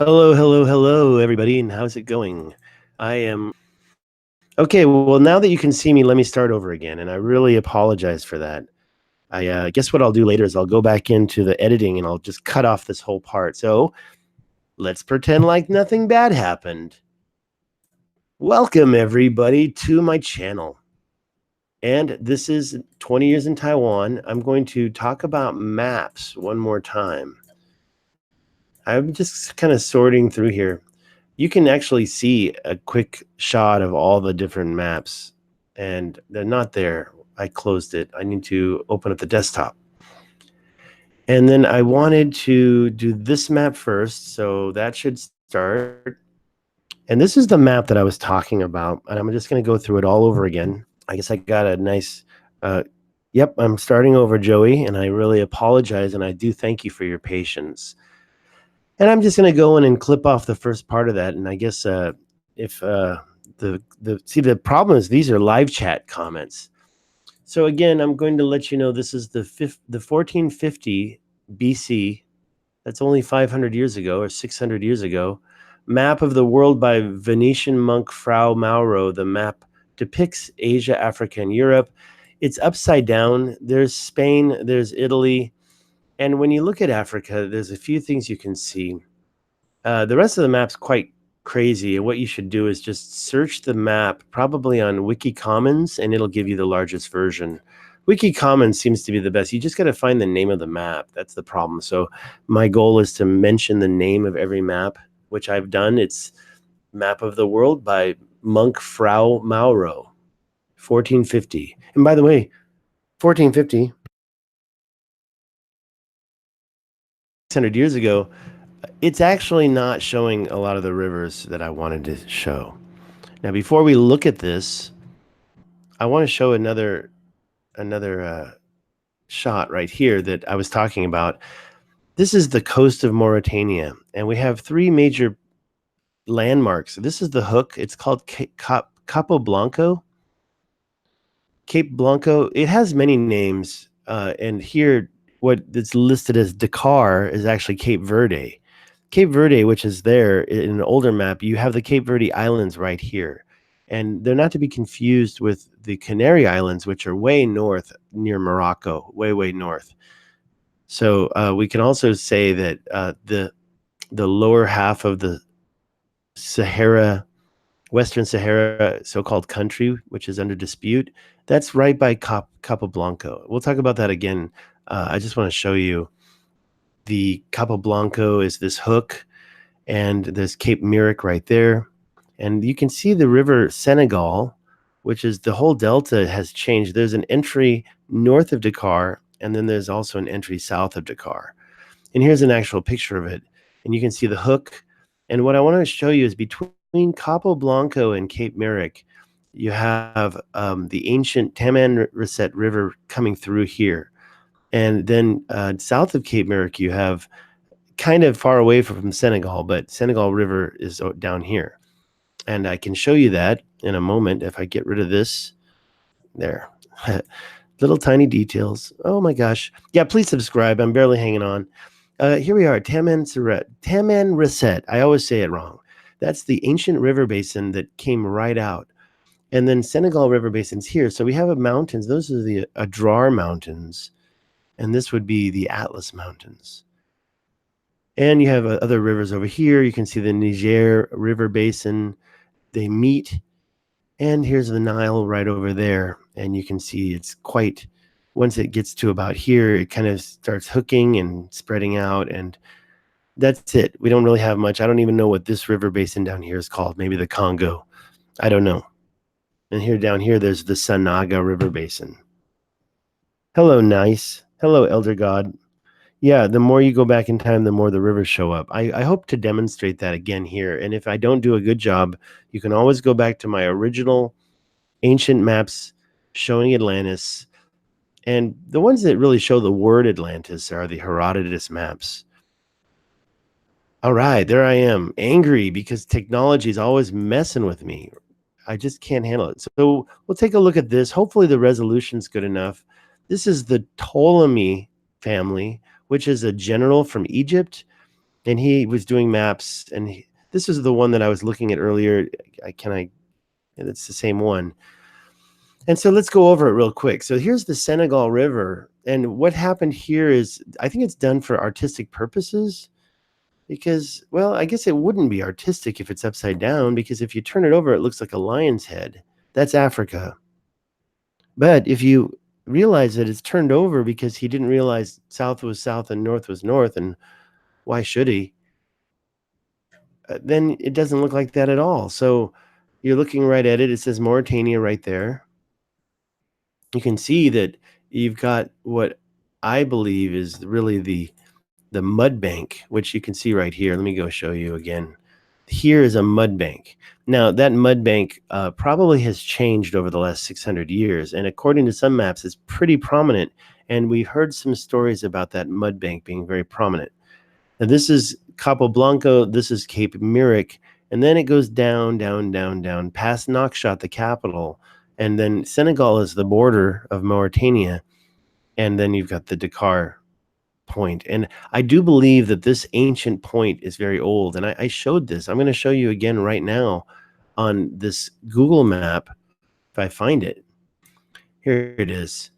Hello, hello, hello, everybody, and how's it going? I am... Okay, well, now that you can see me, let me start over again, and I really apologize for that. I guess what I'll do later is I'll go back into the editing and I'll just cut off this whole part. So let's pretend like nothing bad happened. Welcome, everybody, to my channel. And this is 20 Years in Taiwan. I'm going to talk about maps one more time. I'm just kind of sorting through here. You can actually see a quick shot of all the different maps, and they're not there. I closed it. I need to open up the desktop. And then I wanted to do this map first, so that should start. And this is the map that I was talking about, and I'm just going to go through it all over again. I guess I got a nice... Yep, I'm starting over, Joey, and I really apologize, and I do thank you for your patience. And I'm just going to go in and clip off the first part of that. And I guess if the problem is these are live chat comments. So again, I'm going to let you know this is the 1450 BC. That's only 500 years ago or 600 years ago. Map of the world by Venetian monk Frau Mauro. The map depicts Asia, Africa, and Europe. It's upside down. There's Spain, there's Italy. And when you look at Africa, there's a few things you can see. The rest of the map's quite crazy. And what you should do is just search the map, probably on Wikicommons, and it'll give you the largest version. Wikicommons seems to be the best. You just got to find the name of the map. That's the problem. So my goal is to mention the name of every map, which I've done. It's Map of the World by Monk Frau Mauro, 1450. And by the way, 1450... 600 years ago, it's actually not showing a lot of the rivers that I wanted to show. Now, before we look at this, I want to show another shot right here that I was talking about. This is the coast of Mauritania, and we have three major landmarks. This is the hook. It's called Capo Blanco. Cape Blanco. It has many names, and here what it's listed as Dakar is actually Cape Verde. Cape Verde, which is there in an older map, you have the Cape Verde Islands right here. And they're not to be confused with the Canary Islands, which are way north near Morocco, way north. So we can also say that the lower half of the Sahara, Western Sahara so-called country, which is under dispute, that's right by Capo Blanco. We'll talk about that again. I just want to show you the Capo Blanco is this hook, and there's Cape Mirac right there. And you can see the river Senegal, which is the whole delta has changed. There's an entry north of Dakar, and then there's also an entry south of Dakar. And here's an actual picture of it. And you can see the hook. And what I want to show you is between Capo Blanco and Cape Mirac, you have the ancient Tamanrasset River coming through here. And then south of Cape Mirac, you have kind of far away from Senegal, but Senegal River is down here. And I can show you that in a moment if I get rid of this. There. Little tiny details. Oh my gosh. Yeah, please subscribe. I'm barely hanging on. Here we are, Tamanrasset. I always say it wrong. That's the ancient river basin that came right out. And then Senegal River Basin's here. So we have mountains. Those are the Adrar Mountains. And this would be the Atlas Mountains. And you have other rivers over here. You can see the Niger River Basin. They meet. And here's the Nile right over there. And you can see it's quite, once it gets to about here, it kind of starts hooking and spreading out. And that's it. We don't really have much. I don't even know what this river basin down here is called. Maybe the Congo. I don't know. And here down here, there's the Sanaga River Basin. Hello, nice. Hello, Elder God. Yeah, the more you go back in time, the more the rivers show up. I hope to demonstrate that again here. And if I don't do a good job, you can always go back to my original ancient maps showing Atlantis. And the ones that really show the word Atlantis are the Herodotus maps. All right, there I am, angry because technology is always messing with me. I just can't handle it. So we'll take a look at this. Hopefully the resolution's good enough. This is the Ptolemy family, which is a general from Egypt. And he was doing maps, and this is the one that I was looking at earlier. It's the same one. And so let's go over it real quick. So here's the Senegal River. And what happened here is, I think it's done for artistic purposes because, well, I guess it wouldn't be artistic if it's upside down, because if you turn it over, it looks like a lion's head. That's Africa. But if you realize that it's turned over because he didn't realize south was south and north was north, and why should he? Then it doesn't look like that at all. So you're looking right at it. It says Mauritania right there. You can see that you've got what I believe is really the mud bank, which you can see right here. Let me go show you again. Here is a mud bank. Now, that mud bank probably has changed over the last 600 years. And according to some maps, it's pretty prominent. And we heard some stories about that mud bank being very prominent. Now, this is Capo Blanco. This is Cape Myrick. And then it goes down, down, down, down, past Nouakchott, the capital. And then Senegal is the border of Mauritania. And then you've got the Dakar point. And I do believe that this ancient point is very old. And I showed this. I'm going to show you again right now on this Google map, if I find it. Here it is.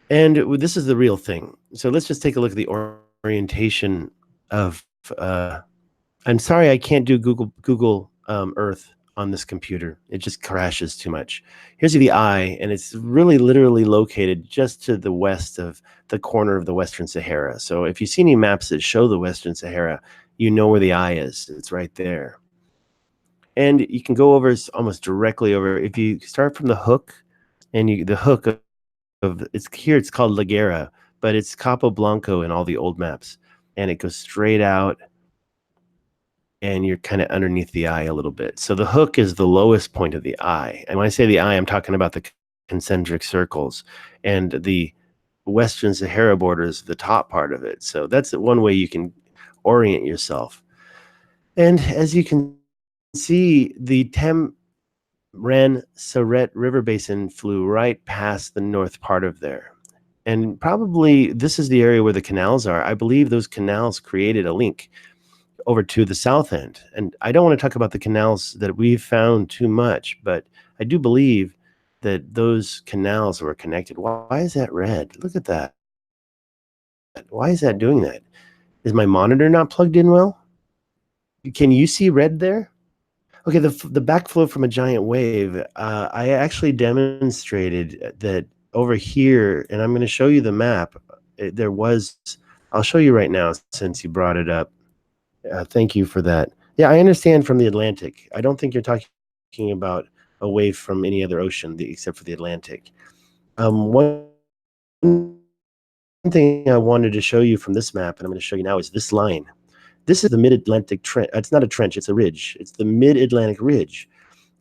And this is the real thing. So let's just take a look at the orientation of I'm sorry I can't do Google Earth on this computer. It just crashes too much. Here's the eye, and it's really literally located just to the west of the corner of the Western Sahara. So if you see any maps that show the Western Sahara, you know where the eye is. It's right there. And you can go over almost directly over. If you start from the hook, and the hook of it's here, it's called La Guerra, but it's Capo Blanco in all the old maps. And it goes straight out, and you're kind of underneath the eye a little bit. So the hook is the lowest point of the eye. And when I say the eye, I'm talking about the concentric circles. And the Western Sahara border is the top part of it. So that's one way you can orient yourself. And as you can see, the Saret River Basin flew right past the north part of there. And probably this is the area where the canals are. I believe those canals created a link over to the south end. And I don't want to talk about the canals that we've found too much, but I do believe that those canals were connected. Why is that red? Look at that. Why is that doing that? Is my monitor not plugged in well? Can you see red there? Okay, the backflow from a giant wave. I actually demonstrated that over here, and I'm going to show you the map. I'll show you right now since you brought it up. Thank you for that. Yeah, I understand from the Atlantic. I don't think you're talking about a wave from any other ocean except for the Atlantic. One thing I wanted to show you from this map, and I'm going to show you now, is this line. This is the mid-Atlantic trench. It's not a trench, it's a ridge. It's the mid-Atlantic ridge.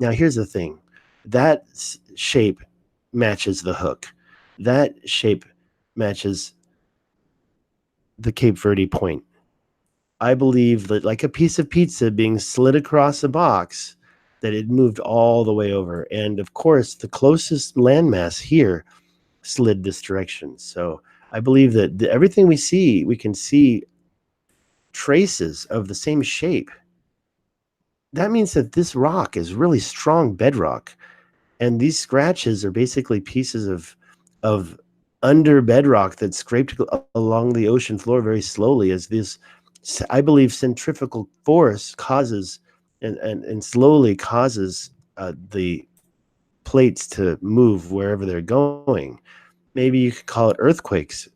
Now, here's the thing. That shape matches the hook. That shape matches the Cape Verde point. I believe that, like a piece of pizza being slid across a box, that it moved all the way over. And of course, the closest landmass here slid this direction. So I believe that everything we see, we can see traces of the same shape. That means that this rock is really strong bedrock. And these scratches are basically pieces of under bedrock that scraped along the ocean floor very slowly as this, I believe, centrifugal force causes and slowly causes the plates to move wherever they're going. Maybe you could call it earthquakes.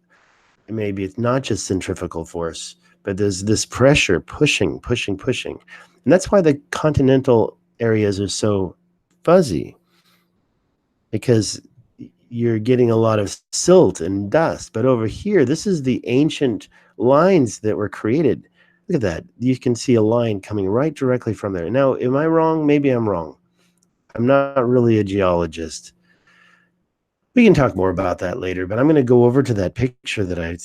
Maybe it's not just centrifugal force, but there's this pressure pushing. And that's why the continental areas are so fuzzy, because you're getting a lot of silt and dust. But over here, this is the ancient lines that were created. Look at that. You can see a line coming right directly from there. Now, am I wrong? Maybe I'm wrong. I'm not really a geologist. We can talk more about that later, but I'm going to go over to that picture that I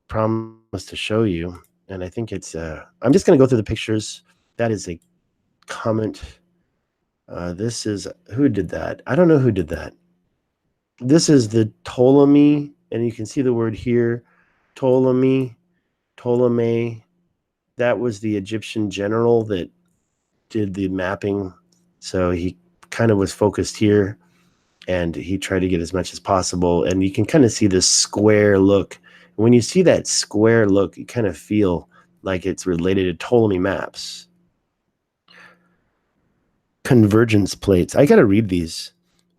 promised to show you. And I think it's, I'm just going to go through the pictures. That is a comment. This is, who did that? I don't know who did that. This is the Ptolemy, and you can see the word here, Ptolemy. that was the Egyptian general that did the mapping. So he kind of was focused here, and he tried to get as much as possible. And you can kind of see this square look. When you see that square look, you kind of feel like it's related to Ptolemy maps. Convergence plates. I got to read these.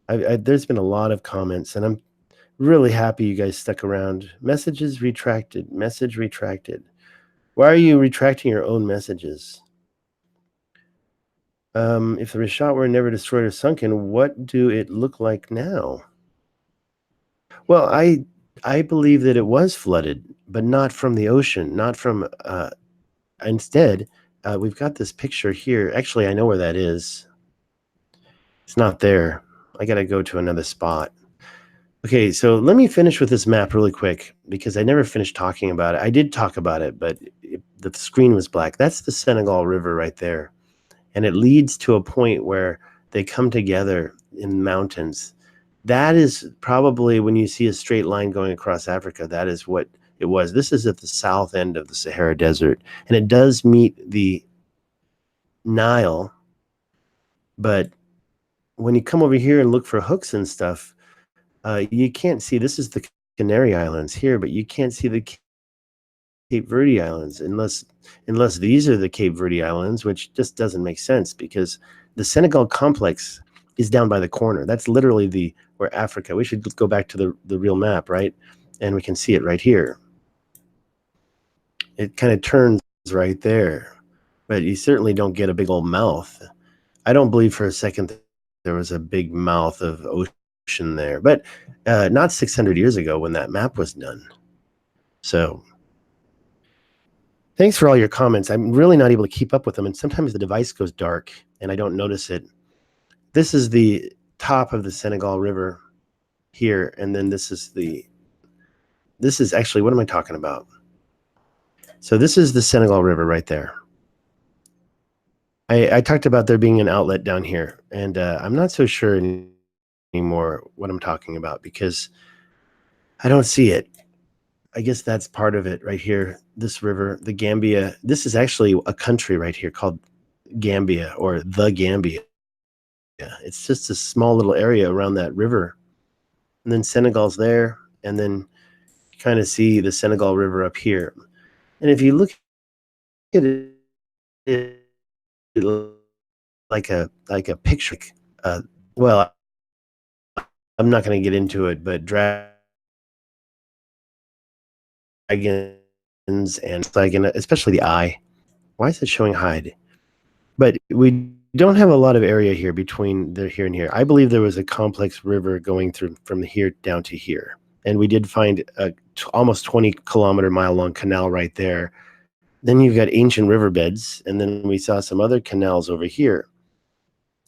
There's been a lot of comments, and I'm really happy you guys stuck around. Messages retracted. Message retracted. Why are you retracting your own messages? If the Richat were never destroyed or sunken, what do it look like now? Well, I believe that it was flooded, but not from the ocean, not from. Instead, we've got this picture here. Actually, I know where that is. It's not there. I got to go to another spot. Okay, so let me finish with this map really quick because I never finished talking about it. I did talk about it, but the screen was black. That's the Senegal River right there. And it leads to a point where they come together in mountains. That is probably when you see a straight line going across Africa, that is what it was. This is at the south end of the Sahara Desert, and it does meet the Nile. But when you come over here and look for hooks and stuff, you can't see. This is the Canary Islands here, but you can't see the Cape Verde Islands unless these are the Cape Verde Islands, which just doesn't make sense because the Senegal complex is down by the corner. That's literally where Africa. We should go back to the real map, right? And we can see it right here. It kind of turns right there, but you certainly don't get a big old mouth. I don't believe for a second that there was a big mouth of ocean there, but not 600 years ago when that map was done. So thanks for all your comments. I'm really not able to keep up with them, and sometimes the device goes dark and I don't notice it. This is the top of the Senegal River here, and then this is actually, what am I talking about? So this is the Senegal River right there. I talked about there being an outlet down here, and I'm not so sure anymore what I'm talking about because I don't see it. I guess that's part of it right here. This river, the Gambia. This is actually a country right here called Gambia, or the Gambia. It's just a small little area around that river. And then Senegal's there, and then you kind of see the Senegal River up here. And if you look at it like a picture, well, I'm not going to get into it, but dragons and like, especially the eye. Why is it showing hide? But we don't have a lot of area here between here and here. I believe there was a complex river going through from here down to here. And we did find a almost 20-kilometer mile long canal right there. Then you've got ancient riverbeds, and then we saw some other canals over here.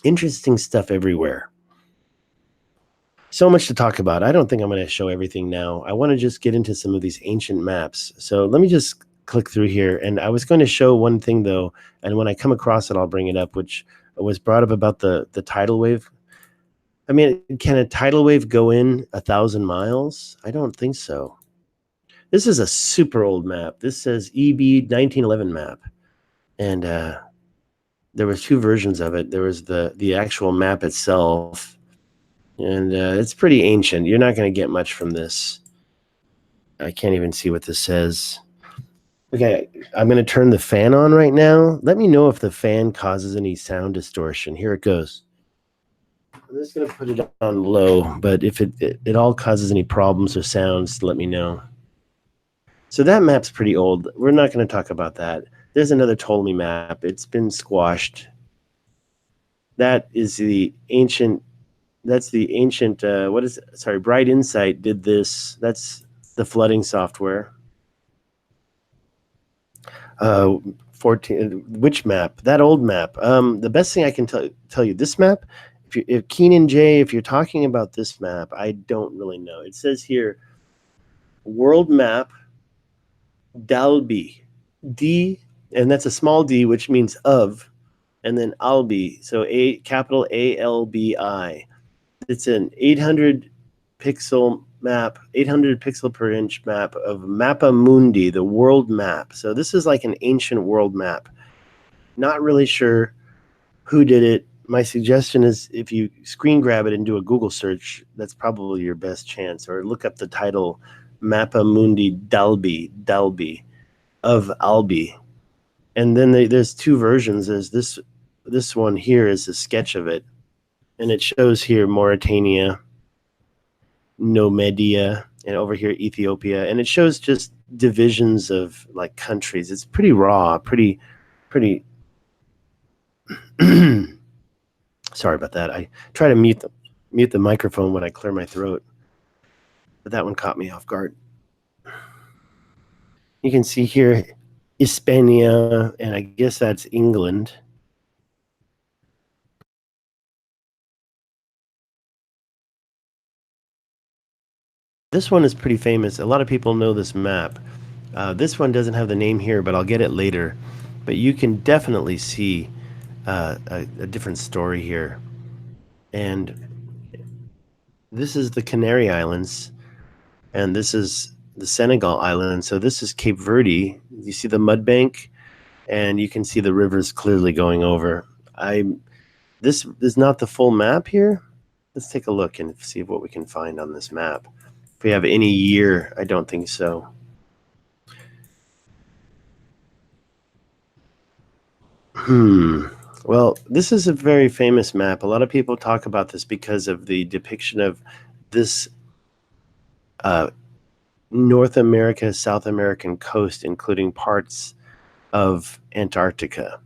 Interesting stuff everywhere. So much to talk about. I don't think I'm going to show everything now. I want to just get into some of these ancient maps. So let me just click through here. And I was going to show one thing, though, and when I come across it, I'll bring it up, which was brought up about the tidal wave. I mean, can a tidal wave go in 1,000 miles? I don't think so. This is a super old map. This says EB 1911 map. And there was two versions of it. There was the actual map itself, and it's pretty ancient. You're not going to get much from this. I can't even see what this says. Okay, I'm going to turn the fan on right now. Let me know if the fan causes any sound distortion. Here it goes. I'm just going to put it on low, but if it all causes any problems or sounds, let me know. So that map's pretty old. We're not going to talk about that. There's another Ptolemy map. It's been squashed. That is the ancient. That's the ancient. What is it? Sorry, Bright Insight did this. That's the flooding software. 14. Which map? That old map. The best thing I can tell you, this map. If Keenan J, if you're talking about this map, I don't really know. It says here, world map, Dalby, D, and that's a small d, which means of, and then Albi, so capital ALBI. It's an 800 pixel map, 800 pixel per inch map of Mappa Mundi, the world map. So this is like an ancient world map. Not really sure who did it. My suggestion is if you screen grab it and do a Google search, that's probably your best chance. Or look up the title, Mappa Mundi Dalby of Albi. And then there's two versions. There's this one here is a sketch of it. And it shows here Mauritania, Nomedia, and over here Ethiopia. And it shows just divisions of like countries. It's pretty raw, pretty sorry about that. I try to mute the microphone when I clear my throat, but that one caught me off guard. You can see here Hispania, and I guess that's England. This one is pretty famous. A lot of people know this map. This one doesn't have the name here, but I'll get it later. But you can definitely see a different story here. And this is the Canary Islands, and this is the Senegal Island. So this is Cape Verde. You see the mud bank, and you can see the rivers clearly going over. This is not the full map here. Let's take a look and see what we can find on this map. If we have any year, I don't think so. Well, this is a very famous map. A lot of people talk about this because of the depiction of this North America, South American coast, including parts of Antarctica.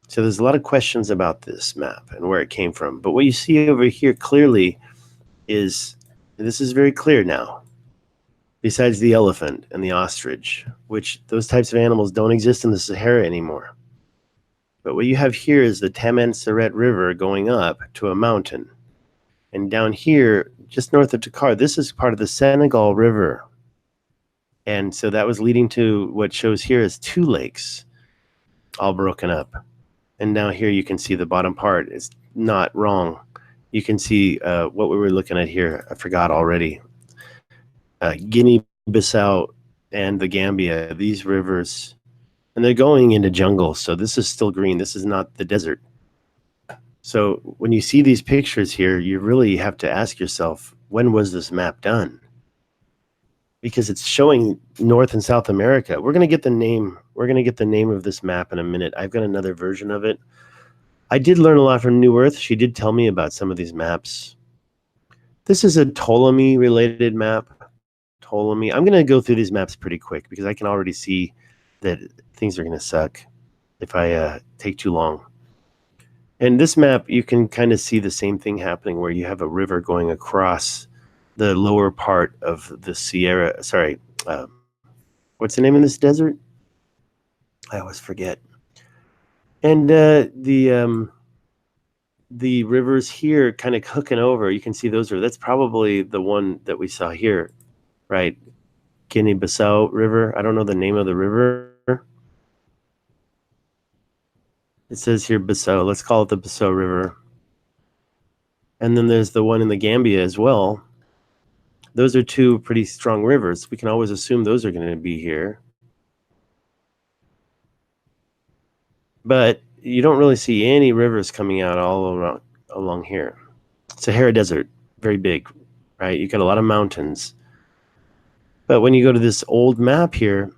So there's a lot of questions about this map and where it came from. But what you see over here clearly is, this is very clear now, besides the elephant and the ostrich, which those types of animals don't exist in the Sahara anymore. But what you have here is the Tamansaret River going up to a mountain. And down here, just north of Dakar, this is part of the Senegal River. And so that was leading to what shows here as two lakes, all broken up. And now here you can see the bottom part is not wrong. You can see what we were looking at here. I forgot already. Guinea-Bissau and the Gambia, these rivers, and they're going into jungle. So this is still green. This is not the desert. So when you see these pictures here, you really have to ask yourself, when was this map done? Because it's showing North and South America. We're going to get the name. We're going to get the name of this map in a minute. I've got another version of it. I did learn a lot from New Earth. She did tell me about some of these maps. This is a Ptolemy related map. Ptolemy. I'm going to go through these maps pretty quick because I can already see that things are going to suck if I take too long. And this map, you can kind of see the same thing happening where you have a river going across the lower part of the Sierra. Sorry, what's the name of this desert? I always forget. And the rivers here kind of hooking over. You can see that's probably the one that we saw here, right? Guinea-Bissau River. I don't know the name of the river. It says here Bissau. Let's call it the Bissau River. And then there's the one in the Gambia as well. Those are two pretty strong rivers. We can always assume those are going to be here. But you don't really see any rivers coming out all around along here. Sahara Desert, very big, right? You got a lot of mountains. But when you go to this old map here,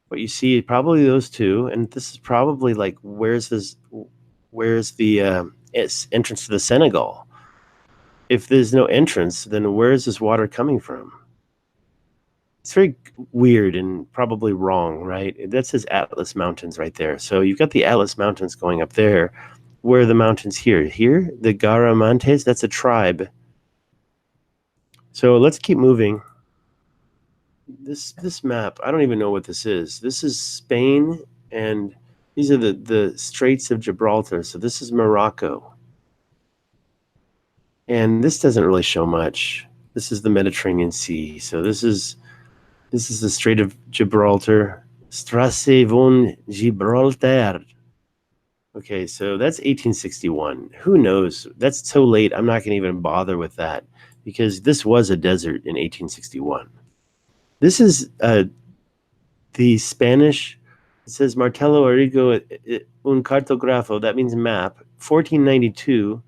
what you see is probably those two, and this is probably like where's the entrance to the Senegal? If there's no entrance, then where is this water coming from? It's very weird and probably wrong, right? That says Atlas Mountains right there. So you've got the Atlas Mountains going up there. Where are the mountains here? Here, the Garamantes, that's a tribe. So let's keep moving. This map, I don't even know what this is. This is Spain, and these are the Straits of Gibraltar. So this is Morocco. And this doesn't really show much. This is the Mediterranean Sea. So this is the Strait of Gibraltar. Strasse von Gibraltar. Okay, so that's 1861. Who knows? That's so late, I'm not going to even bother with that. because this was a desert in 1861. This is the Spanish. It says Martello Arrigo un cartografo. That means map. 1492.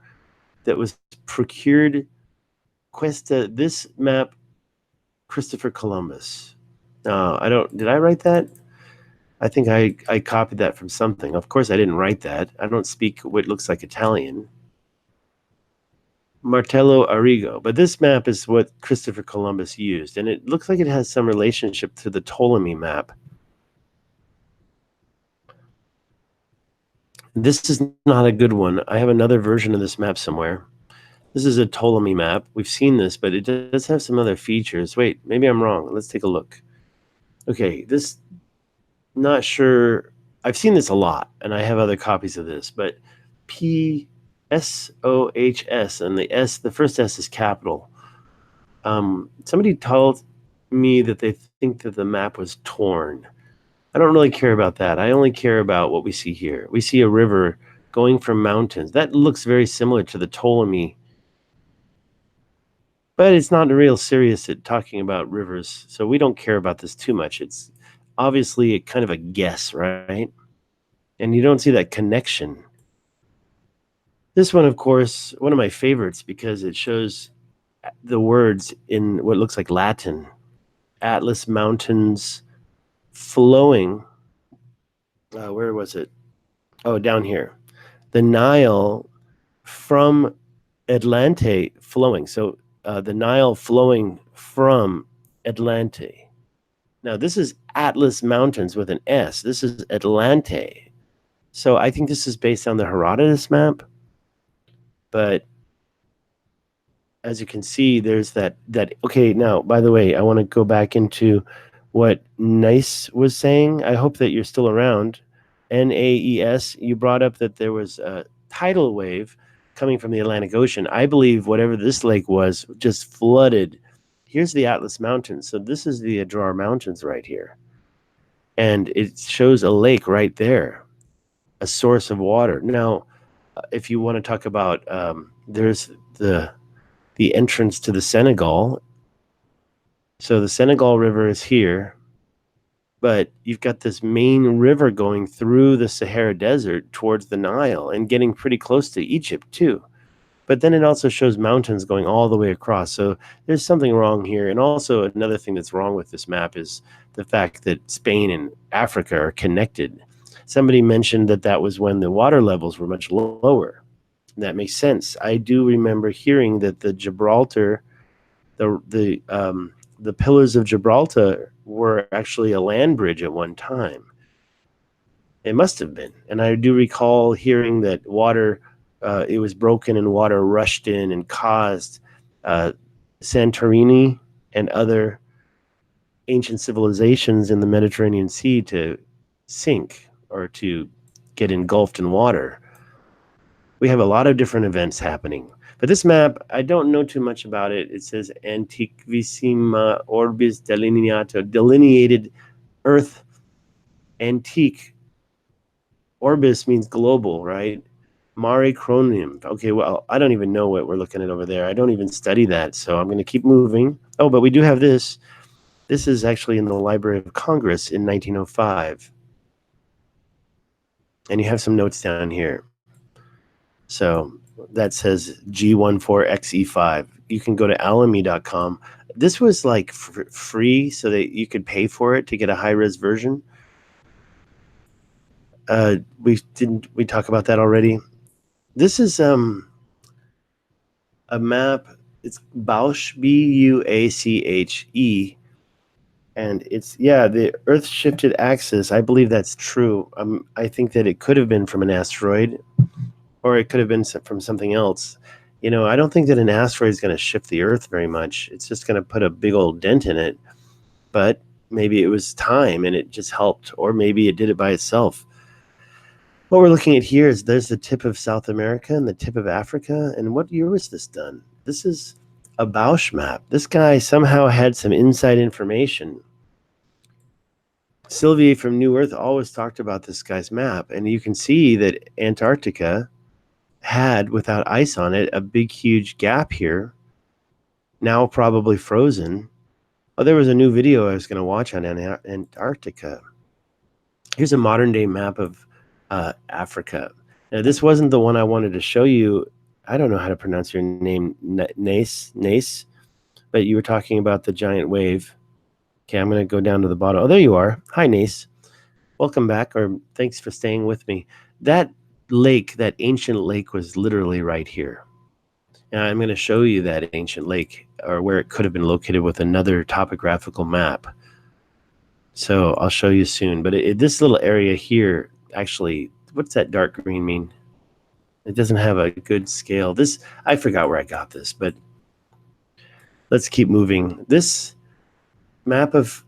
That was procured. This map, Christopher Columbus. Did I write that? I think I copied that from something. Of course, I didn't write that. I don't speak what looks like Italian. Martello Arrigo. But this map is what Christopher Columbus used, and it looks like it has some relationship to the Ptolemy map. This is not a good one. I have another version of this map somewhere. This is a Ptolemy map. We've seen this, but it does have some other features. Wait, maybe I'm wrong. Let's take a look. Okay, this, not sure. I've seen this a lot, and I have other copies of this, but PSOHS, and the first S is capital. Somebody told me that they think that the map was torn. I don't really care about that. I only care about what we see here. We see a river going from mountains. That looks very similar to the Ptolemy, but it's not real serious at talking about rivers, so we don't care about this too much. It's obviously kind of a guess, right? And you don't see that connection. This one, of course, one of my favorites because it shows the words in what looks like Latin. Atlas Mountains flowing. Where was it? Oh, down here. The Nile from Atlante flowing. So the Nile flowing from Atlante. Now, this is Atlas Mountains with an S. This is Atlante. So I think this is based on the Herodotus map. But as you can see, there's that. Okay, now, by the way, I want to go back into what Nice was saying. I hope that you're still around. NAES, you brought up that there was a tidal wave coming from the Atlantic Ocean. I believe whatever this lake was just flooded. Here's the Atlas Mountains. So this is the Adrar Mountains right here. And it shows a lake right there, a source of water. Now, if you want to talk about, there's the entrance to the Senegal. So the Senegal River is here, but you've got this main river going through the Sahara Desert towards the Nile and getting pretty close to Egypt too. But then it also shows mountains going all the way across. So there's something wrong here. And also another thing that's wrong with this map is the fact that Spain and Africa are connected. Somebody mentioned that that was when the water levels were much lower. That makes sense. I do remember hearing that the Gibraltar, the pillars of Gibraltar were actually a land bridge at one time. It must have been. And I do recall hearing that water, it was broken and water rushed in and caused Santorini and other ancient civilizations in the Mediterranean Sea to sink or to get engulfed in water. We have a lot of different events happening. But this map, I don't know too much about it. It says Antiquissima Orbis Delineato, delineated Earth. Antique. Orbis means global, right? Mare Chromium. Okay, well, I don't even know what we're looking at over there. I don't even study that, so I'm going to keep moving. Oh, but we do have this. This is actually in the Library of Congress in 1905. And you have some notes down here. So that says G14XE5. You can go to alamy.com. This was like free so that you could pay for it to get a high-res version. Didn't we talk about that already? This is a map. It's Bauche, B-U-A-C-H-E. And it's, yeah, the Earth shifted axis. I believe that's true. I think that it could have been from an asteroid, or it could have been from something else. You know, I don't think that an asteroid is going to shift the Earth very much. It's just going to put a big old dent in it. But maybe it was time and it just helped, or maybe it did it by itself. What we're looking at here is there's the tip of South America and the tip of Africa. And what year was this done? This is a Bausch map. This guy somehow had some inside information. Sylvie from New Earth always talked about this guy's map, and you can see that Antarctica had, without ice on it, a big, huge gap here. now probably frozen. Oh, there was a new video I was going to watch on Antarctica. Here's a modern day map of Africa. Now, this wasn't the one I wanted to show you. I don't know how to pronounce your name, Nace, but you were talking about the giant wave. Okay, I'm going to go down to the bottom. Oh, there you are. Hi, Nace. Welcome back, or thanks for staying with me. That lake, that ancient lake, was literally right here. Now, I'm going to show you that ancient lake, or where it could have been located, with another topographical map. So I'll show you soon. But this little area here, actually, what's that dark green mean? It doesn't have a good scale. This, I forgot where I got this, but let's keep moving. This map of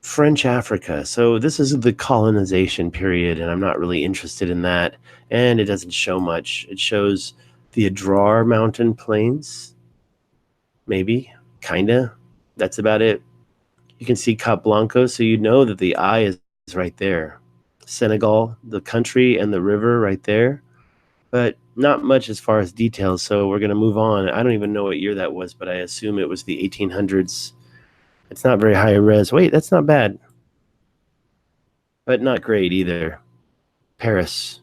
French Africa. So this is the colonization period, and I'm not really interested in that. And it doesn't show much. It shows the Adrar mountain plains, maybe, kinda. That's about it. You can see Cap Blanco, so you know that the eye is right there. Senegal, the country, and the river right there. But not much as far as details, so we're going to move on. I don't even know what year that was, but I assume it was the 1800s. It's not very high res. Wait, that's not bad. But not great either. Paris.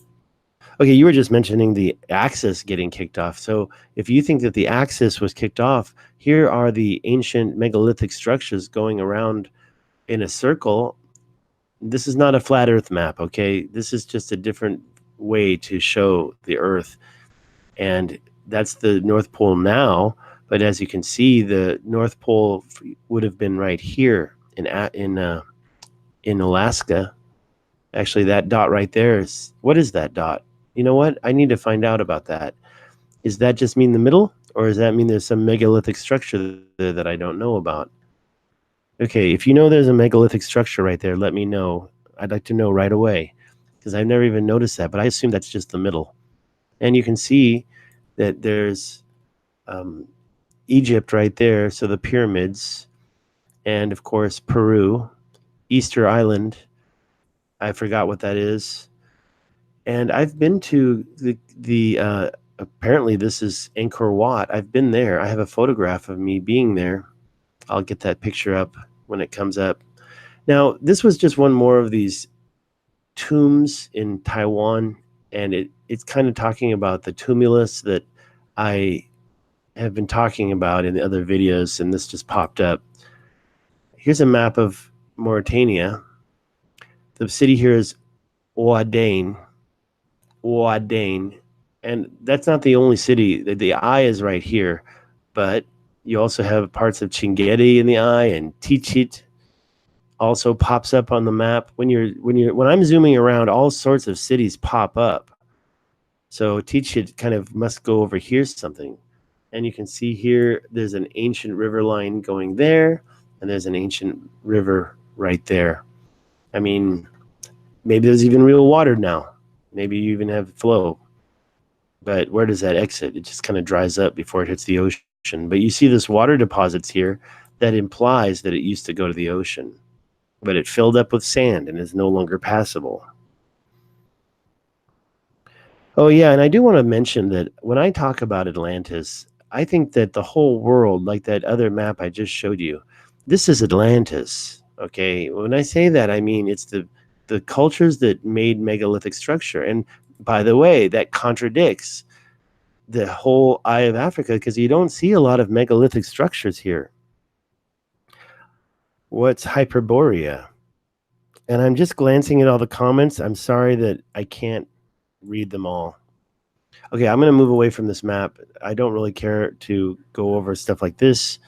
Okay, you were just mentioning the axis getting kicked off. So if you think that the axis was kicked off, here are the ancient megalithic structures going around in a circle. This is not a flat Earth map, okay? This is just a different way to show the Earth. And that's the North Pole now. But as you can see, the North Pole would have been right here in Alaska. Actually, that dot right there is, what is that dot? You know what? I need to find out about that. Does that just mean the middle? Or does that mean there's some megalithic structure there that I don't know about? Okay, if you know there's a megalithic structure right there, let me know. I'd like to know right away, because I've never even noticed that, but I assume that's just the middle. And you can see that there's Egypt right there, so the pyramids, and of course Peru, Easter Island. I forgot what that is. And I've been to the apparently this is Angkor Wat. I've been there. I have a photograph of me being there. I'll get that picture up when it comes up. Now, this was just one more of these tombs in Taiwan, and it's kind of talking about the tumulus that I have been talking about in the other videos, and this just popped up. Here's a map of Mauritania. The city here is Ouaddaine, and that's not the only city. The eye is right here, but you also have parts of Chingedi in the eye, and Tichit also pops up on the map. When I'm zooming around, all sorts of cities pop up. So Tichit kind of must go over here something. And you can see here, there's an ancient river line going there, and there's an ancient river right there. I mean, maybe there's even real water now. Maybe you even have flow. But where does that exit? It just kind of dries up before it hits the ocean. But you see this water deposits here that implies that it used to go to the ocean. But it filled up with sand and is no longer passable. Oh, yeah, and I do want to mention that when I talk about Atlantis, I think that the whole world, like that other map I just showed you, this is Atlantis, okay? When I say that, I mean it's the cultures that made megalithic structure. And by the way, that contradicts the whole Eye of Africa, because you don't see a lot of megalithic structures here. What's Hyperborea? And I'm just glancing at all the comments. I'm sorry that I can't read them all. Okay, I'm going to move away from this map. I don't really care to go over stuff like this.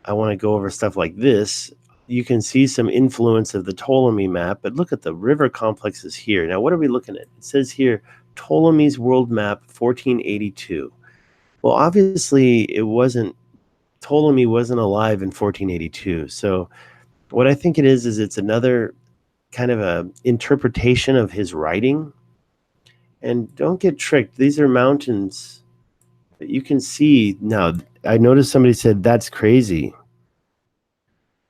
I want to go over stuff like this. You can see some influence of the Ptolemy map, but look at the river complexes here. Now, what are we looking at? It says here, Ptolemy's World Map 1482. Well, obviously, Ptolemy wasn't alive in 1482. So what I think it is it's another kind of a interpretation of his writing. And don't get tricked. These are mountains that you can see. Now, I noticed somebody said, that's crazy.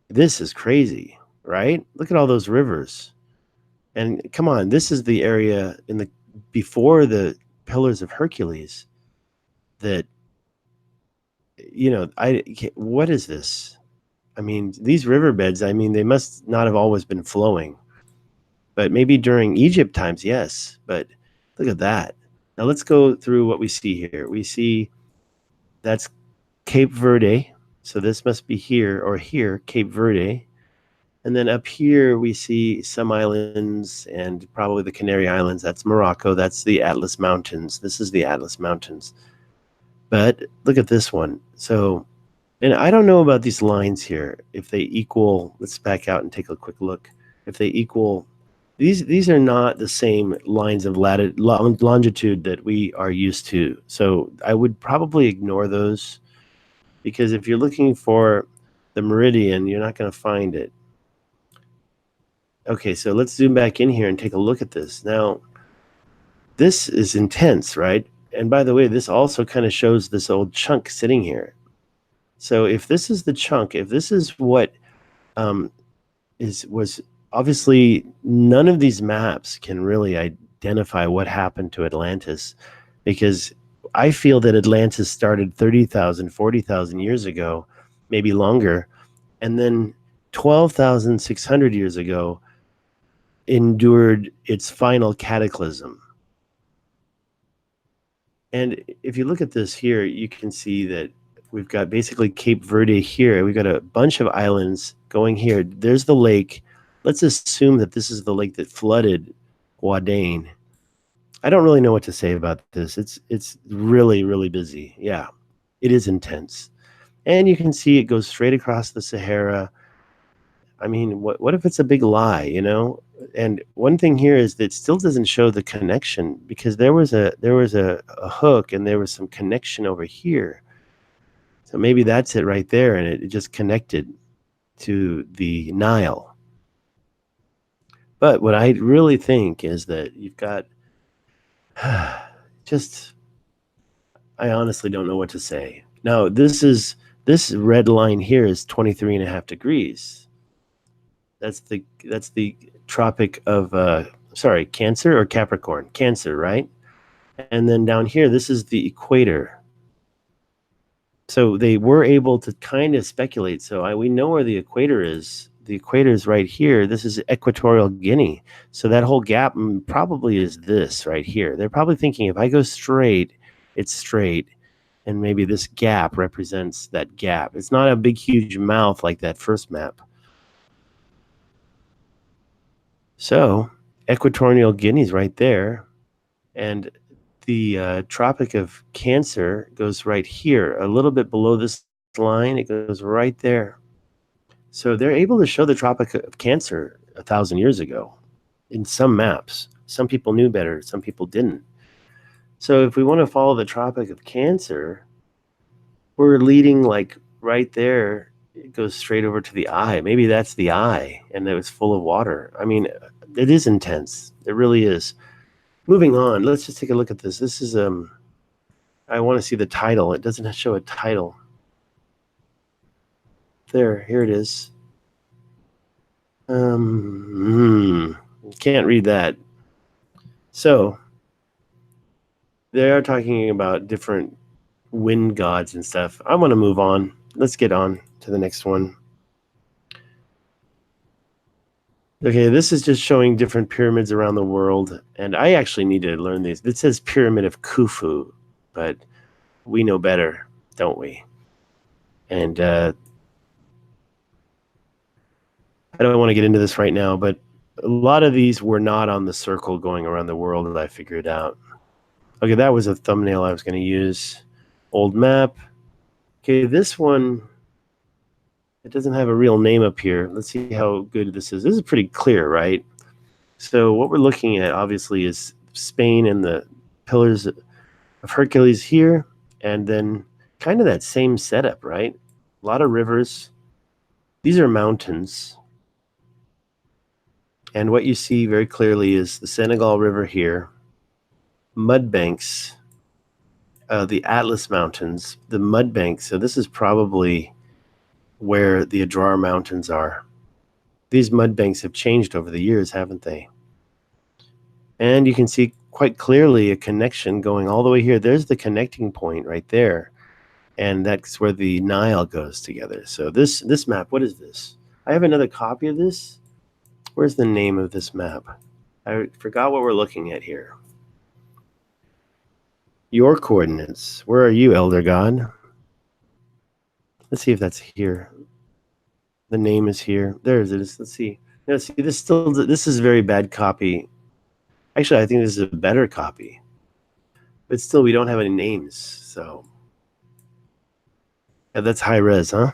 This is crazy, right? Look at all those rivers. And come on, this is the area before the Pillars of Hercules that what is this? I mean, these riverbeds, I mean, they must not have always been flowing. But maybe during Egypt times, yes. But look at that. Now let's go through what we see here. We see that's Cape Verde. So this must be here or here, Cape Verde. And then up here, we see some islands and probably the Canary Islands. That's Morocco. That's the Atlas Mountains. This is the Atlas Mountains. But look at this one. So, and I don't know about these lines here. If they equal, let's back out and take a quick look. If they equal, these are not the same lines of longitude that we are used to. So I would probably ignore those, because if you're looking for the meridian, you're not going to find it. Okay, so let's zoom back in here and take a look at this. Now, this is intense, right? And by the way, this also kind of shows this old chunk sitting here. So if this is the chunk, if this is what was obviously, none of these maps can really identify what happened to Atlantis, because I feel that Atlantis started 30,000, 40,000 years ago, maybe longer, and then 12,600 years ago endured its final cataclysm. And if you look at this here, you can see that we've got basically Cape Verde here. We've got a bunch of islands going here. There's the lake. Let's assume that this is the lake that flooded Vientiane. I don't really know what to say about this. It's really, really busy. Yeah, it is intense. And you can see it goes straight across the Sahara. I mean, what if it's a big lie, you know? And one thing here is that it still doesn't show the connection, because there was a hook and there was some connection over here. So maybe that's it right there, and it just connected to the Nile. But what I really think is that you've got just, I honestly don't know what to say. Now, this red line here is 23.5 degrees. That's the Tropic of Cancer or Capricorn? Cancer, right? And then down here, this is the equator. So they were able to kind of speculate. So we know where the equator is. The equator is right here. This is Equatorial Guinea. So that whole gap probably is this right here. They're probably thinking, if I go straight, it's straight. And maybe this gap represents that gap. It's not a big, huge mouth like that first map. So Equatorial Guinea is right there. And the Tropic of Cancer goes right here, a little bit below this line. It goes right there. So they're able to show the Tropic of Cancer 1,000 years ago in some maps. Some people knew better, some people didn't. So if we want to follow the Tropic of Cancer, we're leading like right there. It goes straight over to the eye. Maybe that's the eye, and it was full of water. I mean, it is intense. It really is. Moving on, let's just take a look at this. This is I want to see the title. It doesn't show a title. Here it is. Can't read that. So they are talking about different wind gods and stuff. I want to move on. Let's get on to the next one. Okay, this is just showing different pyramids around the world, and I actually need to learn these. This says Pyramid of Khufu, but we know better, don't we? And I don't want to get into this right now, but a lot of these were not on the circle going around the world that I figured out. Okay, that was a thumbnail I was going to use. Old map. Okay, this one, it doesn't have a real name up here. Let's see how good this is. This is pretty clear, right? So what we're looking at, obviously, is Spain and the Pillars of Hercules here, and then kind of that same setup, right? A lot of rivers. These are mountains. And what you see very clearly is the Senegal River here, mud banks, the Atlas Mountains, the mud banks. So this is probably where the Adrar Mountains are. These mud banks have changed over the years, haven't they? And you can see quite clearly a connection going all the way here. There's the connecting point right there. and that's where the Nile goes together. So this map, what is this? I have another copy of this. Where's the name of this map? I forgot what we're looking at here. Your coordinates. Where are you, Elder God? Let's see if that's here. The name is here. There it is. Let's see. Now, see, this is a very bad copy. Actually, I think this is a better copy. But still, we don't have any names. So, yeah, that's high res, huh?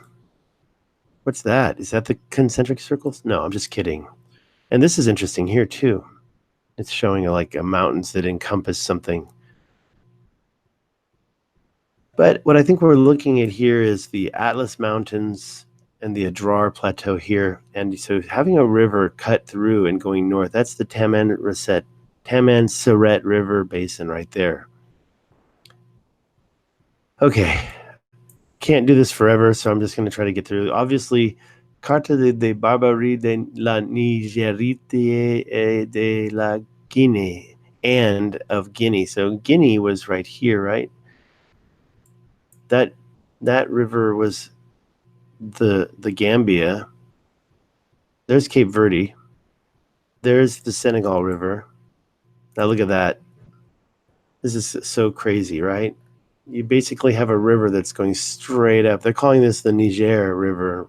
What's that? Is that the concentric circles? No, I'm just kidding. And this is interesting here, too. It's showing like mountains that encompass something. But what I think we're looking at here is the Atlas Mountains and the Adrar Plateau here. And so having a river cut through and going north, that's the Taman-Seret River Basin right there. Okay, can't do this forever, so I'm just going to try to get through. Obviously, Carta de Barbarie de la Nigerite et de la Guinée, and of Guinea. So Guinea was right here, right? That river was the Gambia. There's Cape Verde. There's the Senegal River. Now look at that. This is so crazy, right? You basically have a river that's going straight up. They're calling this the Niger River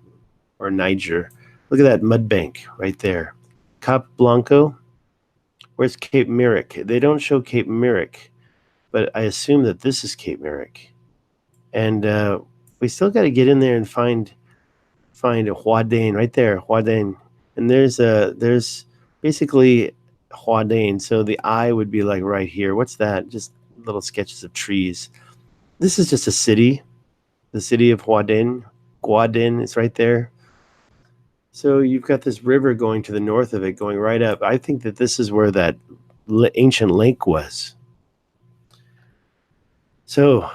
or Niger. Look at that mud bank right there. Cap Blanco. Where's Cape Myrick? They don't show Cape Myrick, but I assume that this is Cape Myrick. And we still got to get in there and find Huadane right there, Huadane. And there's basically Huadane. So the eye would be like right here. What's that? Just little sketches of trees. This is just a city, the city of Huadane. Guadin is right there. So you've got this river going to the north of it, going right up. I think that this is where that ancient lake was. So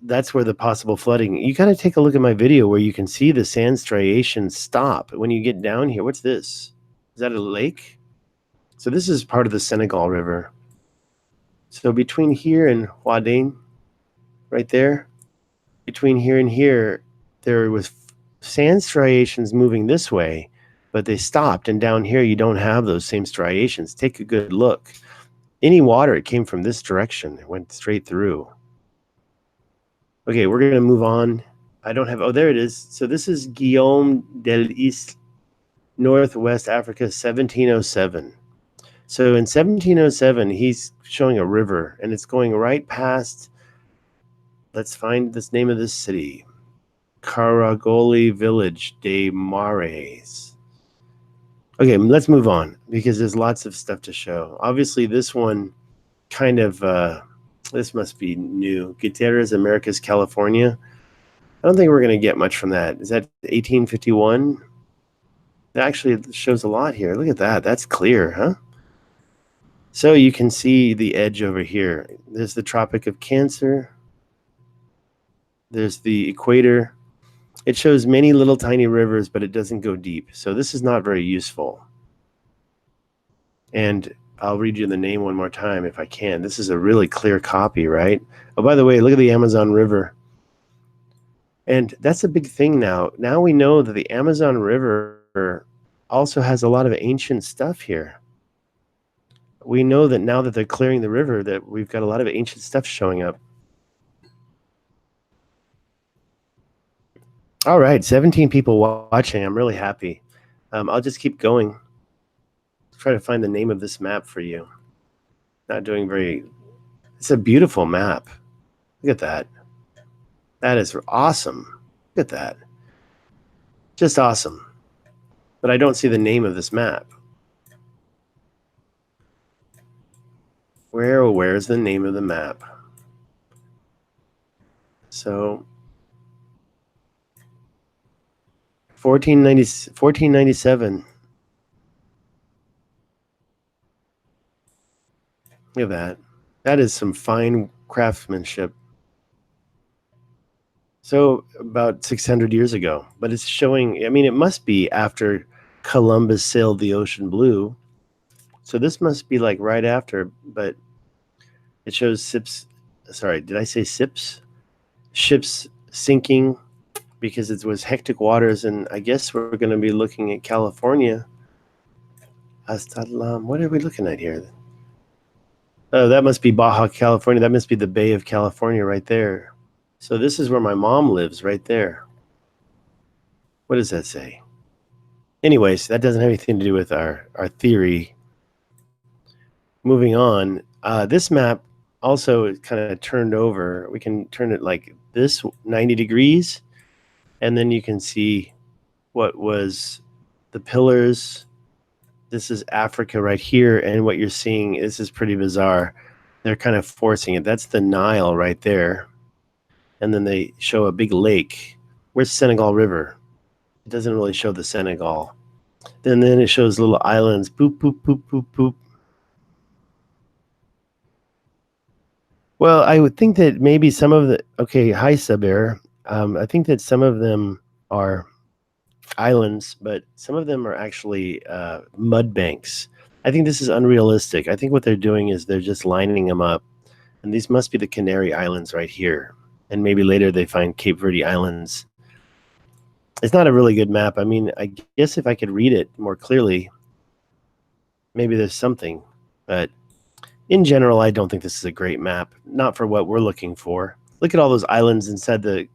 that's where the possible flooding. You got to take a look at my video where you can see the sand striations stop when you get down here. What's this? Is that a lake? So this is part of the Senegal River. So between here and Huadane, right there, between here and here, there was sand striations moving this way, but they stopped. And down here, you don't have those same striations. Take a good look. Any water, it came from this direction. It went straight through. Okay, we're going to move on. I don't have, oh, there it is. So this is Guillaume del East, Northwest Africa, 1707. So in 1707, he's showing a river, and it's going right past, let's find this name of this city, Karagoli Village de Mares. Okay, let's move on, because there's lots of stuff to show. Obviously, this one kind of, this must be new. Gutierrez, Americas, California. I don't think we're going to get much from that. Is that 1851? That actually shows a lot here. Look at that. That's clear, huh? So you can see the edge over here. There's the Tropic of Cancer. There's the equator. It shows many little tiny rivers, but it doesn't go deep. So this is not very useful. And I'll read you the name one more time if I can. This is a really clear copy, right? Oh, by the way, look at the Amazon River. And that's a big thing now. Now we know that the Amazon River also has a lot of ancient stuff here. We know that now that they're clearing the river, that we've got a lot of ancient stuff showing up. All right, 17 people watching. I'm really happy. I'll just keep going. Try to find the name of this map for you. Not doing very... It's a beautiful map. Look at that. That is awesome. Look at that. Just awesome. But I don't see the name of this map. Where's the name of the map? So 1497. Look at that. That is some fine craftsmanship. So about 600 years ago, but it's showing, I mean, it must be after Columbus sailed the ocean blue. So this must be like right after, but it shows Sips. Sorry, did I say Sips? ships sinking because it was hectic waters. And I guess we're going to be looking at California. What are we looking at here? Oh, that must be Baja California. That must be the Bay of California right there. So this is where my mom lives, right there. What does that say? Anyways, that doesn't have anything to do with our theory. Moving on, this map also kind of turned over. We can turn it like this, 90 degrees, and then you can see what was the pillars. This is Africa right here, and what you're seeing, this is pretty bizarre. They're kind of forcing it. That's the Nile right there. And then they show a big lake. Where's Senegal River? It doesn't really show the Senegal. And then it shows little islands. Boop, boop, boop, boop, boop. Well, I would think that maybe some of the... Okay, hi, Saber. I think that some of them are islands, but some of them are actually mud banks. I think this is unrealistic. I think what they're doing is they're just lining them up. And these must be the Canary Islands right here. And maybe later they find Cape Verde Islands. It's not a really good map. I mean, I guess if I could read it more clearly, maybe there's something. But in general, I don't think this is a great map. Not for what we're looking for. Look at all those islands inside the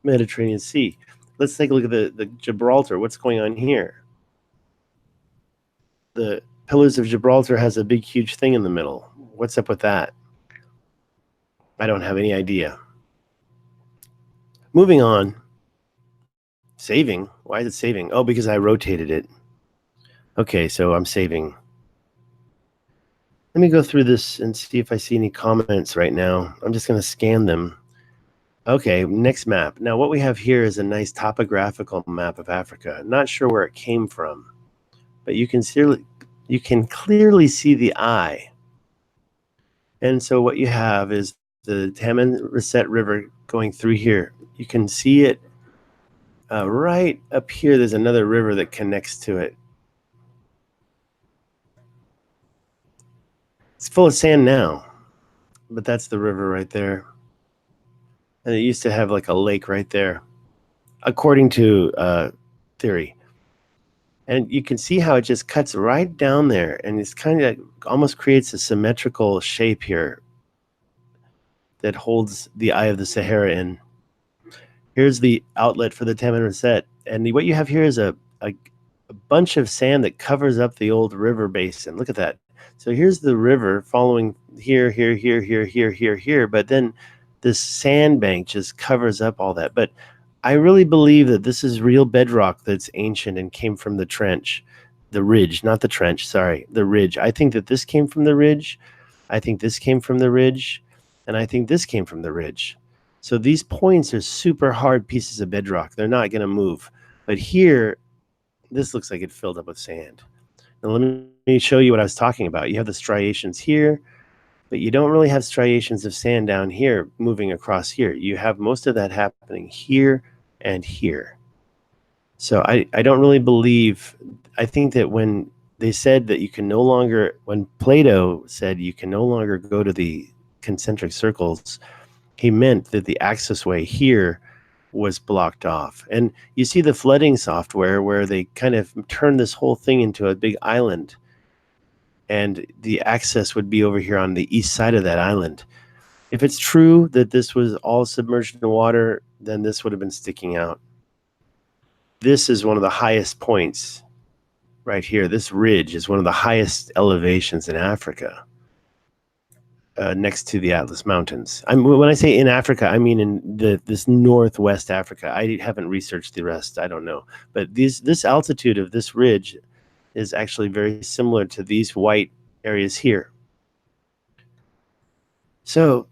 Mediterranean Sea. Let's take a look at the Gibraltar. What's going on here? The Pillars of Gibraltar has a big, huge thing in the middle. What's up with that? I don't have any idea. Moving on. Saving? Why is it saving? Oh, because I rotated it. Okay, so I'm saving. Let me go through this and see if I see any comments right now. I'm just going to scan them. Okay, next map. Now, what we have here is a nice topographical map of Africa. Not sure where it came from, but you can clearly see the eye. And so what you have is the Tamanrasset River going through here. You can see it right up here. There's another river that connects to it. It's full of sand now, but that's the river right there. And it used to have like a lake right there, according to theory. And you can see how it just cuts right down there, and it's kind of almost creates a symmetrical shape here that holds the eye of the Sahara in. Here's the outlet for the Tamanrasset, and what you have here is a bunch of sand that covers up the old river basin. Look at that. So here's the river following here, here, here, here, here, here, here, but then this sandbank just covers up all that. But I really believe that this is real bedrock that's ancient and came from the trench, the ridge, not the trench, sorry, the ridge. I think that this came from the ridge. I think this came from the ridge, and I think this came from the ridge. So these points are super hard pieces of bedrock. They're not going to move. But here, this looks like it filled up with sand. Now let me show you what I was talking about. You have the striations here, but you don't really have striations of sand down here moving across here. You have most of that happening here and here. So I don't really believe, I think that when they said that you can no longer, when Plato said you can no longer go to the concentric circles, he meant that the access way here was blocked off. And you see the flooding software where they kind of turn this whole thing into a big island, and the access would be over here on the east side of that island. If it's true that this was all submerged in water, then this would have been sticking out. This is one of the highest points right here. This ridge is one of the highest elevations in Africa. Next to the Atlas Mountains. When I say in Africa, I mean in this northwest Africa. I haven't researched the rest. I don't know. But this altitude of this ridge is actually very similar to these white areas here. So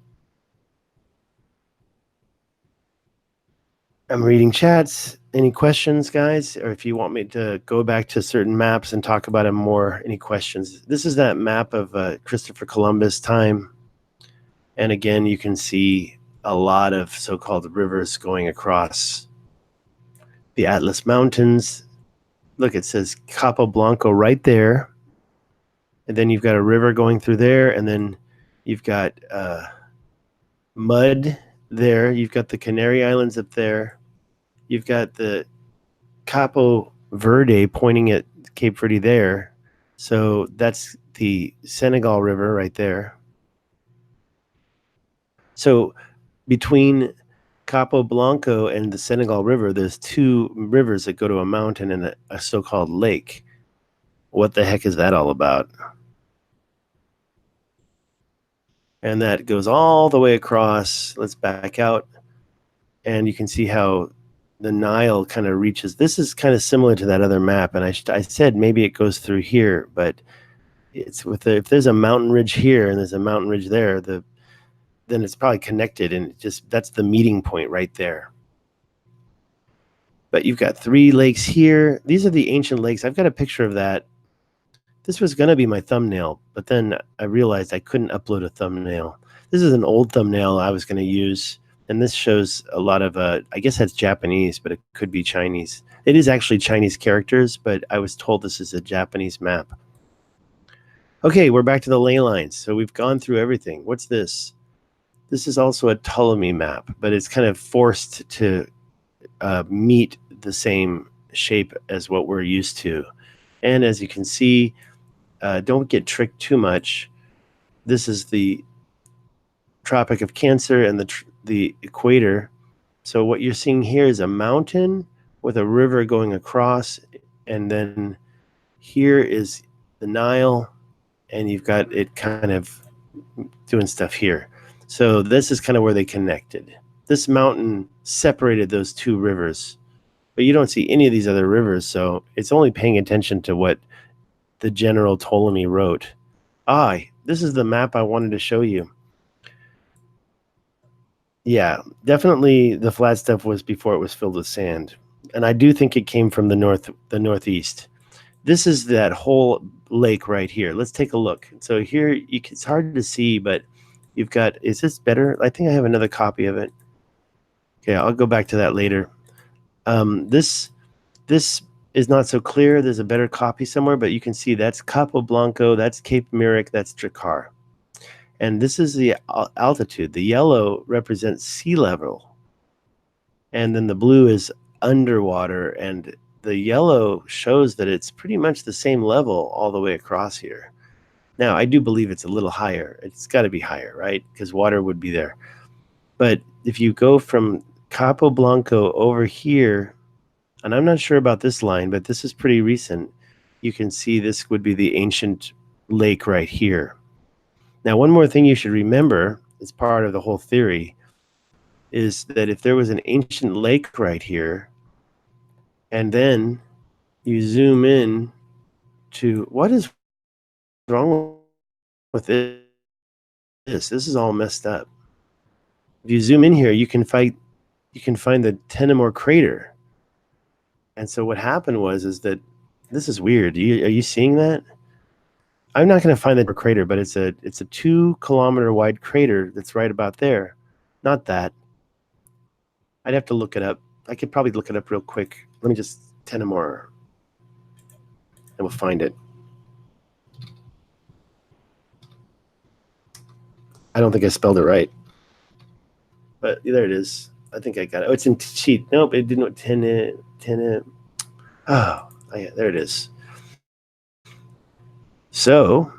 I'm reading chats. Any questions, guys? Or if you want me to go back to certain maps and talk about them more, any questions? This is that map of Christopher Columbus time. And again, you can see a lot of so-called rivers going across the Atlas Mountains. Look, it says Capo Blanco right there. And then you've got a river going through there. And then you've got mud there. You've got the Canary Islands up there. You've got the Capo Verde pointing at Cape Verde there. So that's the Senegal River right there. So between Capo Blanco and the Senegal River, there's two rivers that go to a mountain and a so-called lake. What the heck is that all about? And that goes all the way across. Let's back out. And you can see how the Nile kind of reaches. This is kind of similar to that other map. And I said maybe it goes through here, but it's if there's a mountain ridge here and there's a mountain ridge there, then it's probably connected, and that's the meeting point right there. But you've got three lakes here. These are the ancient lakes. I've got a picture of that. This was going to be my thumbnail, but then I realized I couldn't upload a thumbnail. This is an old thumbnail I was going to use, and this shows a lot of, I guess that's Japanese, but it could be Chinese. It is actually Chinese characters, but I was told this is a Japanese map. Okay, we're back to the ley lines. So we've gone through everything. What's this? This is also a Ptolemy map, but it's kind of forced to meet the same shape as what we're used to. And as you can see, don't get tricked too much. This is the Tropic of Cancer and the equator. So what you're seeing here is a mountain with a river going across, and then here is the Nile, and you've got it kind of doing stuff here. So this is kind of where they connected. This mountain separated those two rivers, but you don't see any of these other rivers, so it's only paying attention to what the general Ptolemy wrote. This is the map I wanted to show you. Yeah, definitely the flat stuff was before it was filled with sand. And I do think it came from the northeast. This is that whole lake right here. Let's take a look. So here, it's hard to see, but you've got, is this better? I think I have another copy of it. Okay, I'll go back to that later. This is not so clear. There's a better copy somewhere, but you can see that's Capo Blanco, that's Cape Myrick, that's Drakkar. And this is the altitude. The yellow represents sea level. And then the blue is underwater. And the yellow shows that it's pretty much the same level all the way across here. Now, I do believe it's a little higher. It's got to be higher, right? Because water would be there. But if you go from Capo Blanco over here, and I'm not sure about this line, but this is pretty recent, you can see this would be the ancient lake right here. Now, one more thing you should remember as part of the whole theory is that if there was an ancient lake right here, and then you zoom in to, what is wrong with this? This is all messed up. If you zoom in here, you can find the Tenemor crater. And so what happened is that this is weird. Are you seeing that? I'm not going to find the crater, but it's a 2-kilometer wide crater that's right about there. Not that. I'd have to look it up. I could probably look it up real quick. Let me just Tenemor, and we'll find it. I don't think I spelled it right, but there it is. I think I got it. Oh, it's in cheat. Nope, it didn't. Oh, yeah, there it is. So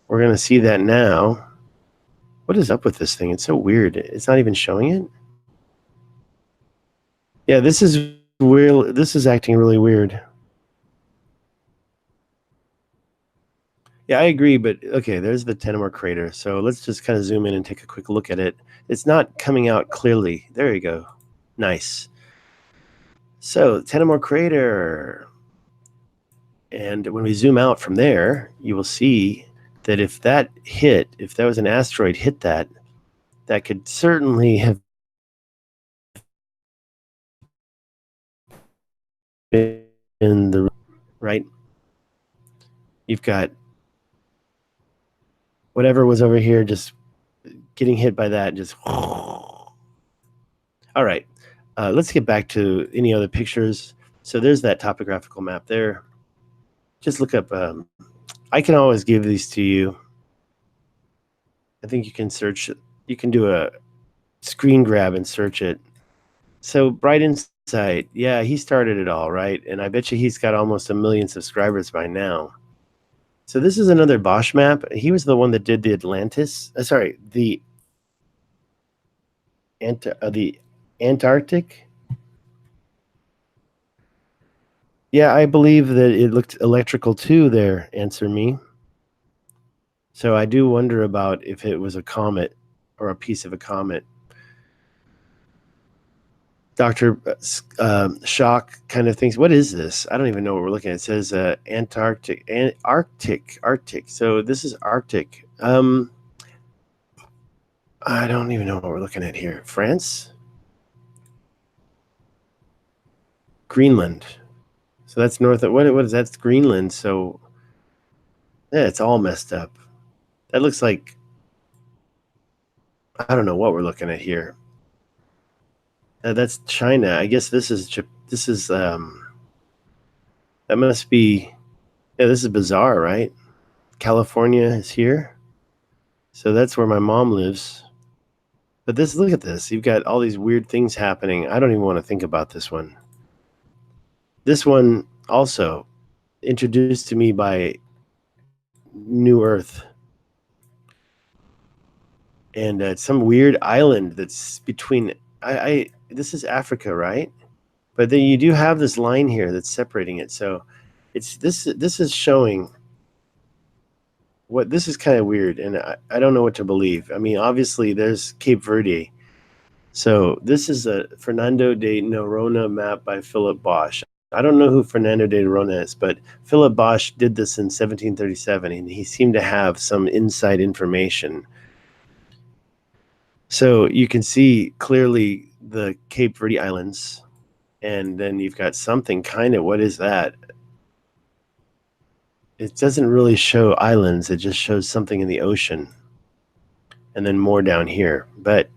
we're going to see that now. What is up with this thing? It's so weird. It's not even showing it. Yeah, this is weird. This is acting really weird. Yeah, I agree, but okay, there's the Tenemor crater. So let's just kind of zoom in and take a quick look at it. It's not coming out clearly. There you go. Nice. So Tenemor crater. And when we zoom out from there, you will see that if that was an asteroid hit that could certainly have been in the right. You've got whatever was over here just getting hit by that. Just all right. Let's get back to any other pictures. So there's that topographical map there. Just look up. I can always give these to you. I think you can search. You can do a screen grab and search it. So Bright Insight, yeah, he started it all, right? And I bet you he's got almost 1 million subscribers by now. So this is another Bosch map. He was the one that did the Atlantis. The Antarctic. Yeah, I believe that it looked electrical too there, Answer Me. So I do wonder about if it was a comet or a piece of a comet. Dr. Shock kind of thinks, what is this? I don't even know what we're looking at. It says Antarctic. So this is Arctic. I don't even know what we're looking at here. France? Greenland. So that's north of, what is that? That's Greenland. So yeah, it's all messed up. That looks like, I don't know what we're looking at here. That's China. I guess this is that must be, yeah, this is bizarre, right? California is here. So that's where my mom lives. But look at this. You've got all these weird things happening. I don't even want to think about this one. This one also introduced to me by New Earth. And some weird island that's between, this is Africa, right? But then you do have this line here that's separating it. So it's this is showing what, this is kind of weird, and I don't know what to believe. I mean, obviously there's Cape Verde. So this is a Fernando de Noronha map by Philip Bosch. I don't know who Fernando de Noronha is, but Philip Bosch did this in 1737, and he seemed to have some inside information. So you can see clearly the Cape Verde Islands, and then you've got something kind of, what is that? It doesn't really show islands, it just shows something in the ocean, and then more down here. But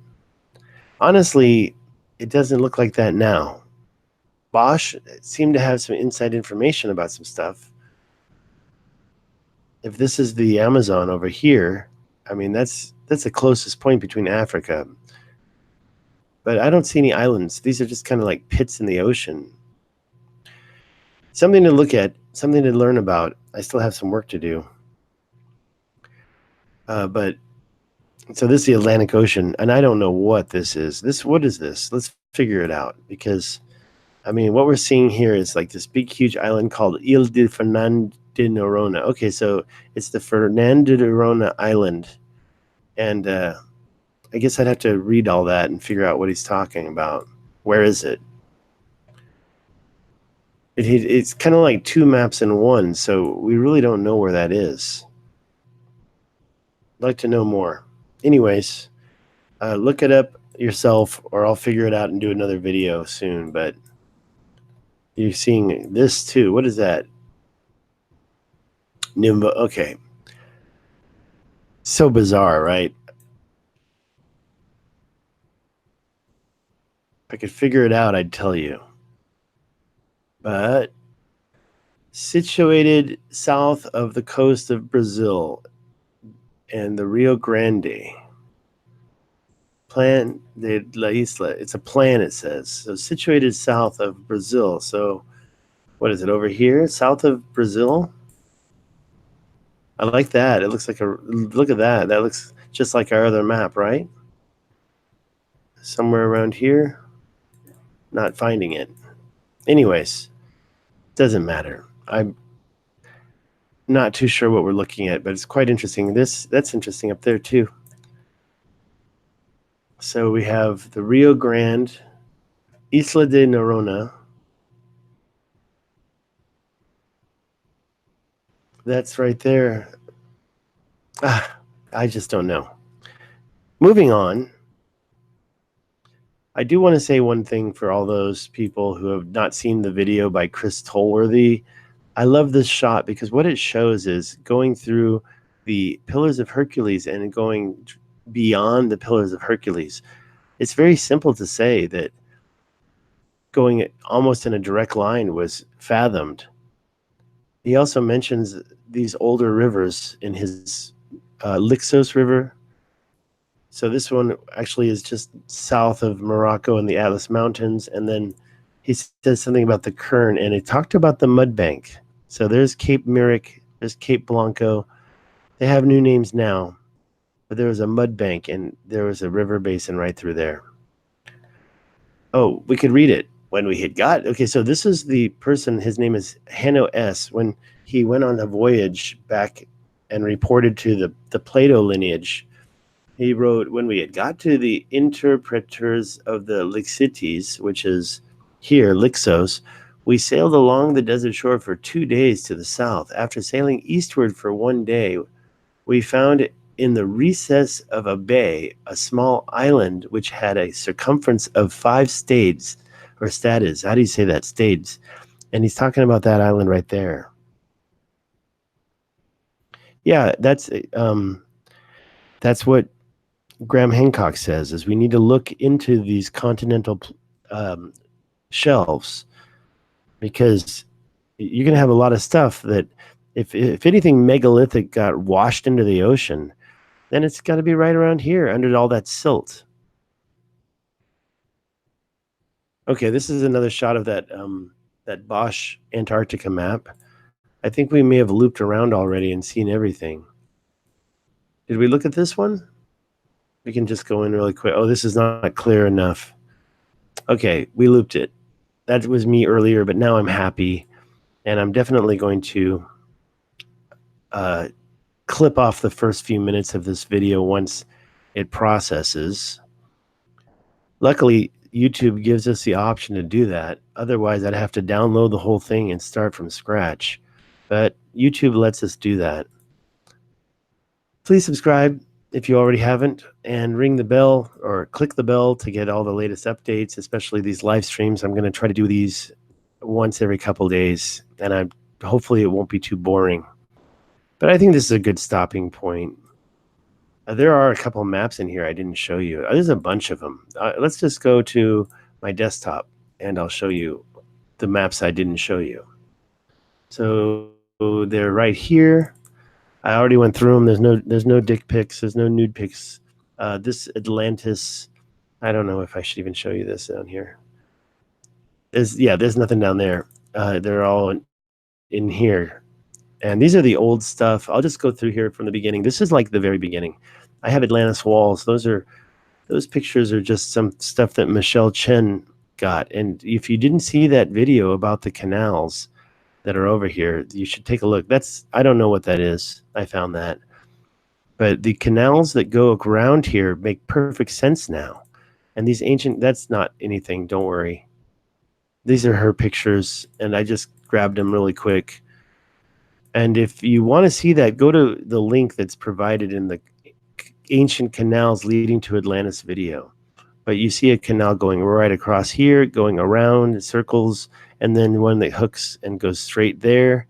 honestly, it doesn't look like that now. Bosch seemed to have some inside information about some stuff. If this is the Amazon over here, I mean, that's the closest point between Africa. But I don't see any islands. These are just kind of like pits in the ocean. Something to look at, something to learn about. I still have some work to do. But so this is the Atlantic Ocean, and I don't know what this is. What is this? Let's figure it out, because I mean, what we're seeing here is like this big, huge island called Ile de Fernando de Noronha. Okay, so it's the Fernando de Noronha Island, and I guess I'd have to read all that and figure out what he's talking about. Where is it? It's kind of like two maps in one, so we really don't know where that is. I'd like to know more. Anyways, look it up yourself, or I'll figure it out and do another video soon. But you're seeing this too. What is that? Nimba. Okay. So bizarre, right? If I could figure it out, I'd tell you. But situated south of the coast of Brazil and the Rio Grande. Plan de la Isla. It's a plan, it says. So situated south of Brazil. So what is it over here? South of Brazil? I like that. It looks like look at that. That looks just like our other map, right? Somewhere around here. Not finding it. Anyways, doesn't matter. I'm not too sure what we're looking at, but it's quite interesting. That's interesting up there too. So we have the Rio Grande, Isla de Noronha. That's right there. I just don't know. Moving on. I do want to say one thing for all those people who have not seen the video by Chris Tolworthy. I love this shot because what it shows is going through the Pillars of Hercules and going beyond the Pillars of Hercules. It's very simple to say that going almost in a direct line was fathomed. He also mentions these older rivers in his Lixos River, So this one actually is just south of Morocco in the Atlas Mountains. And then he says something about the Kern, and he talked about the mud bank. So there's Cape Myrick, there's Cape Blanco. They have new names now, but there was a mud bank and there was a river basin right through there. Oh, we could read it when we hit God. Okay, so this is the person, his name is Hanno S. When he went on a voyage back and reported to the Plato lineage, he wrote, when we had got to the interpreters of the Lixites, which is here, Lixos, we sailed along the desert shore for 2 days to the south. After sailing eastward for 1 day, we found in the recess of a bay a small island which had a circumference of 5 stades, or stades. How do you say that? Stades. And he's talking about that island right there. Yeah, that's what Graham Hancock says, is we need to look into these continental shelves, because you're going to have a lot of stuff that if anything megalithic got washed into the ocean, then it's got to be right around here under all that silt. Okay, this is another shot of that Bosch Antarctica map. I think we may have looped around already and seen everything. Did we look at this one? We can just go in really quick. Oh, this is not clear enough. Okay, we looped it. That was me earlier, but now I'm happy. And I'm definitely going to clip off the first few minutes of this video once it processes. Luckily, YouTube gives us the option to do that. Otherwise, I'd have to download the whole thing and start from scratch. But YouTube lets us do that. Please subscribe if you already haven't, and ring the bell or click the bell to get all the latest updates, especially these live streams. I'm going to try to do these once every couple days, and hopefully it won't be too boring. But I think this is a good stopping point. There are a couple maps in here I didn't show you. There's a bunch of them. Let's just go to my desktop, and I'll show you the maps I didn't show you. So they're right here. I already went through them. There's no dick pics. There's no nude pics. This Atlantis, I don't know if I should even show you this down here. There's nothing down there. They're all in here. And these are the old stuff. I'll just go through here from the beginning. This is like the very beginning. I have Atlantis walls. Those pictures are just some stuff that Michelle Chen got. And if you didn't see that video about the canals that are over here, you should take a look. I don't know what that is. I found that. But the canals that go around here make perfect sense now. And these that's not anything, don't worry. These are her pictures, and I just grabbed them really quick. And if you want to see that, go to the link that's provided in the ancient canals leading to Atlantis video. But you see a canal going right across here, going around in circles, and then one that hooks and goes straight there.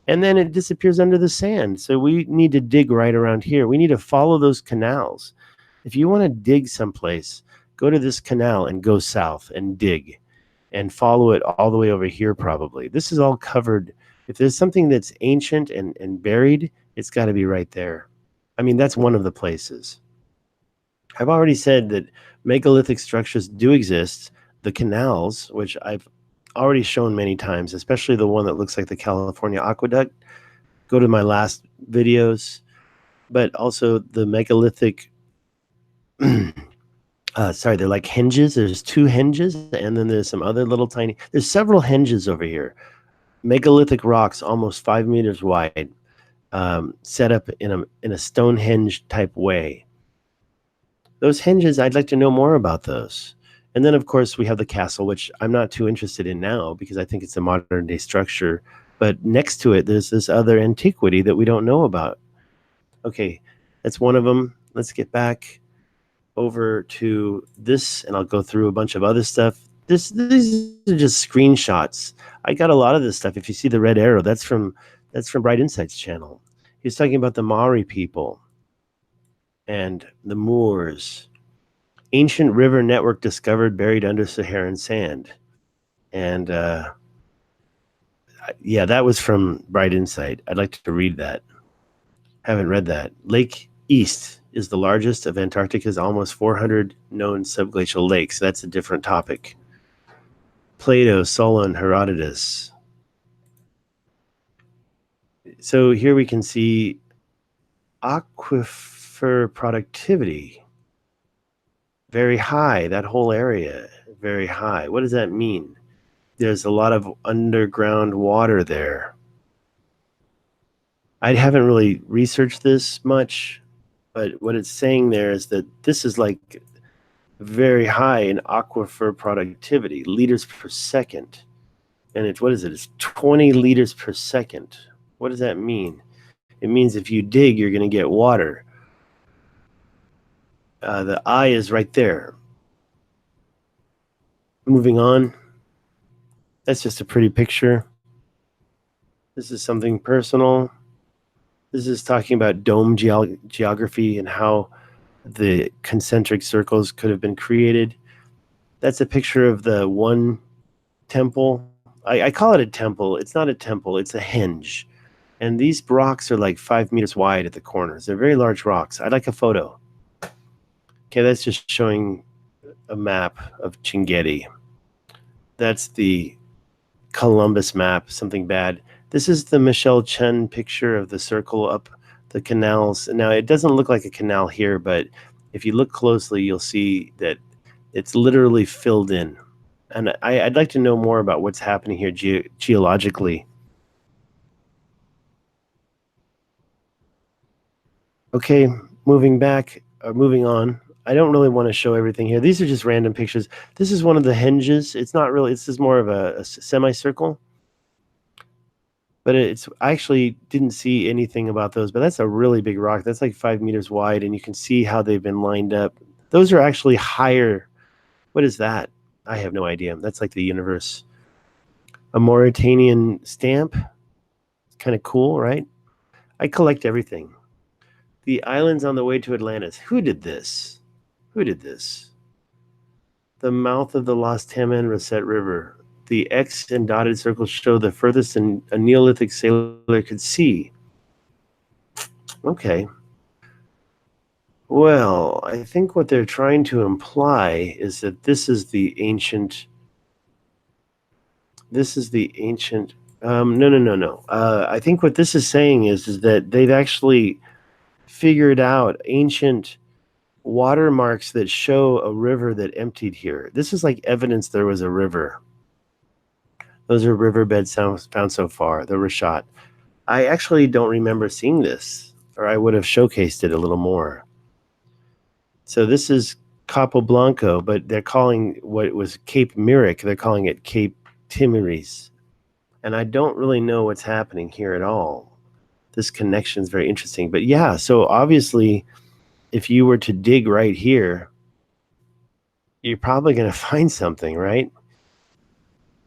And then it disappears under the sand. So we need to dig right around here. We need to follow those canals. If you want to dig someplace, go to this canal and go south and dig and follow it all the way over here probably. This is all covered. If there's something that's ancient and buried, it's got to be right there. I mean, that's one of the places. I've already said that megalithic structures do exist. The canals, which I've already shown many times, especially the one that looks like the California Aqueduct. Go to my last videos. But also the megalithic, they're like hinges. There's 2 hinges, and then there's some other little tiny, there's several hinges over here. Megalithic rocks, almost 5 meters wide, set up in a Stonehenge type way. Those hinges, I'd like to know more about those. And then, of course, we have the castle, which I'm not too interested in now because I think it's a modern day structure. But next to it, there's this other antiquity that we don't know about. Okay, that's one of them. Let's get back over to this, and I'll go through a bunch of other stuff. These are just screenshots. I got a lot of this stuff. If you see the red arrow, that's from Bright Insights channel. He's talking about the Maori people and the Moors. Ancient river network discovered buried under Saharan sand. And yeah, that was from Bright Insight. I'd like to read that. Haven't read that. Lake east is the largest of Antarctica's almost 400 known subglacial lakes. That's a different topic. Plato, Solon, Herodotus. So here we can see aquifer productivity. Very high, that whole area, very high. What does that mean? There's a lot of underground water there. I haven't really researched this much, but what it's saying there is that this is like very high in aquifer productivity, liters per second. And it's, what is it? It's 20 liters per second. What does that mean? It means if you dig, you're going to get water. The eye is right there. Moving on. That's just a pretty picture. This is something personal. This is talking about dome geography and how the concentric circles could have been created. That's a picture of the one temple. I call it a temple. It's not a temple. It's a henge. And these rocks are like 5 meters wide at the corners. They're very large rocks. I'd like a photo. Okay, that's just showing a map of Chinguetti. That's the Columbus map, something bad. This is the Michelle Chen picture of the circle up the canals. Now, it doesn't look like a canal here, but if you look closely, you'll see that it's literally filled in. And I'd like to know more about what's happening here geologically. Okay, moving on. I don't really want to show everything here. These are just random pictures. This is one of the henges. It's not really, this is more of a semicircle. But I actually didn't see anything about those, but that's a really big rock. That's like 5 meters wide, and you can see how they've been lined up. Those are actually higher. What is that? I have no idea. That's like the universe. A Mauritanian stamp. It's kind of cool, right? I collect everything. The islands on the way to Atlantis. Who did this? Who did this? The mouth of the Lost Tama and Reset River. The X and dotted circles show the furthest a Neolithic sailor could see. Okay. Well, I think what they're trying to imply is that this is the ancient. No. I think what this is saying is that they've actually figured out ancient watermarks that show a river that emptied here. This is like evidence there was a river. Those are riverbeds found so far, the Richat. I actually don't remember seeing this, or I would have showcased it a little more. So this is Capo Blanco, but they're calling what was Cape Myrick, they're calling it Cape Timorese. And I don't really know what's happening here at all. This connection is very interesting. But yeah, so obviously, if you were to dig right here, you're probably going to find something, right?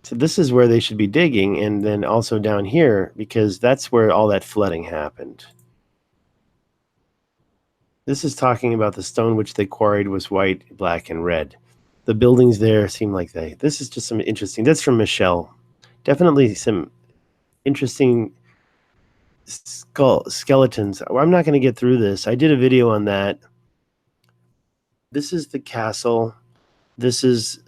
So this is where they should be digging, and then also down here, because that's where all that flooding happened. This is talking about the stone which they quarried was white, black, and red. The buildings there seem like this is just some interesting, that's from Michelle. Definitely some interesting skeletons. I'm not going to get through this. I did a video on that. This is the castle. This is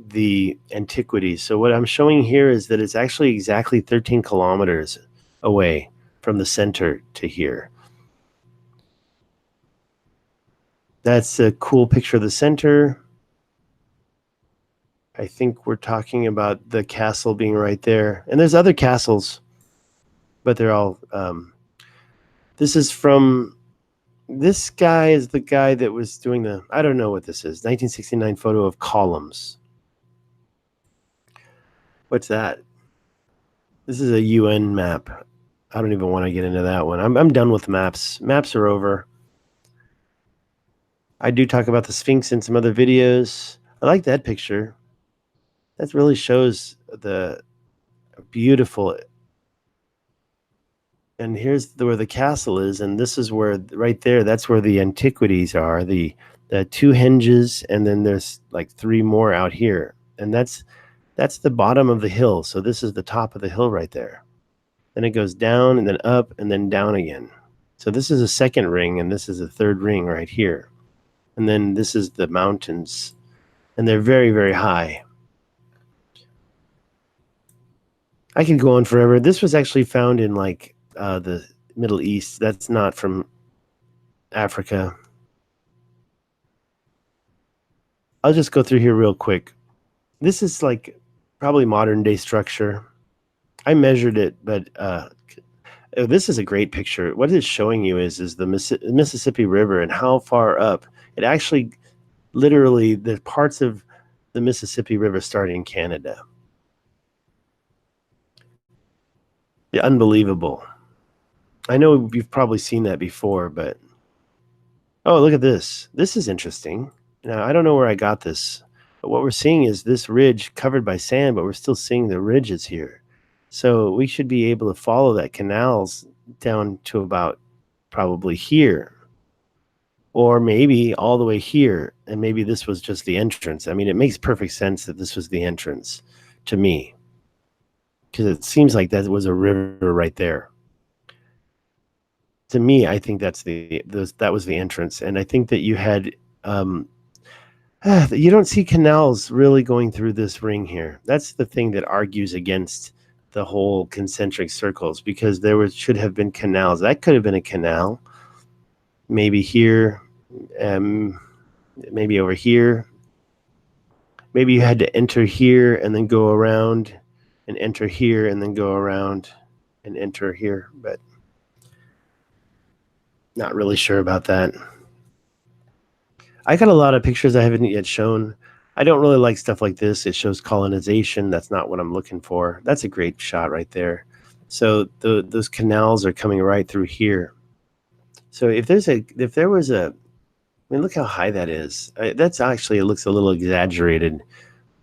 the antiquities. So what I'm showing here is that it's actually exactly 13 kilometers away from the center to here. That's a cool picture of the center. I think we're talking about the castle being right there. And there's other castles, but they're all, this is from, this guy is the guy that was doing the, I don't know what this is, 1969 photo of columns. What's that? This is a UN map. I don't even want to get into that one. I'm done with maps. Maps are over. I do talk about the Sphinx in some other videos. I like that picture. That really shows the beautiful. And here's where the castle is, and this is where, right there, that's where the antiquities are. The 2 henges, and then there's like 3 more out here. And that's the bottom of the hill. So this is the top of the hill right there. Then it goes down and then up and then down again. So this is a second ring, and this is a third ring right here. And then this is the mountains, and they're very, very high. I could go on forever. This was actually found in like the Middle East. That's not from Africa. I'll just go through here real quick. This is like probably modern day structure. I measured it, but this is a great picture. What it's showing you is the Mississippi River and how far up. It actually, literally, the parts of the Mississippi River start in Canada. Unbelievable. I know you've probably seen that before, but oh, look at this. This is interesting. Now, I don't know where I got this, but what we're seeing is this ridge covered by sand, but we're still seeing the ridges here. So we should be able to follow that canals down to about probably here, or maybe all the way here. And maybe this was just the entrance. I mean, it makes perfect sense that this was the entrance to me, because it seems like that was a river right there. To me, I think that was the entrance. And I think that you had, you don't see canals really going through this ring here. That's the thing that argues against the whole concentric circles, because should have been canals. That could have been a canal, maybe here, maybe over here. Maybe you had to enter here and then go around and enter here and then go around and enter here, but not really sure about that. I got a lot of pictures I haven't yet shown. I don't really like stuff like this. It shows colonization. That's not what I'm looking for. That's a great shot right there. So those canals are coming right through here. So if there was a, I mean, look how high that is. That's actually, it looks a little exaggerated,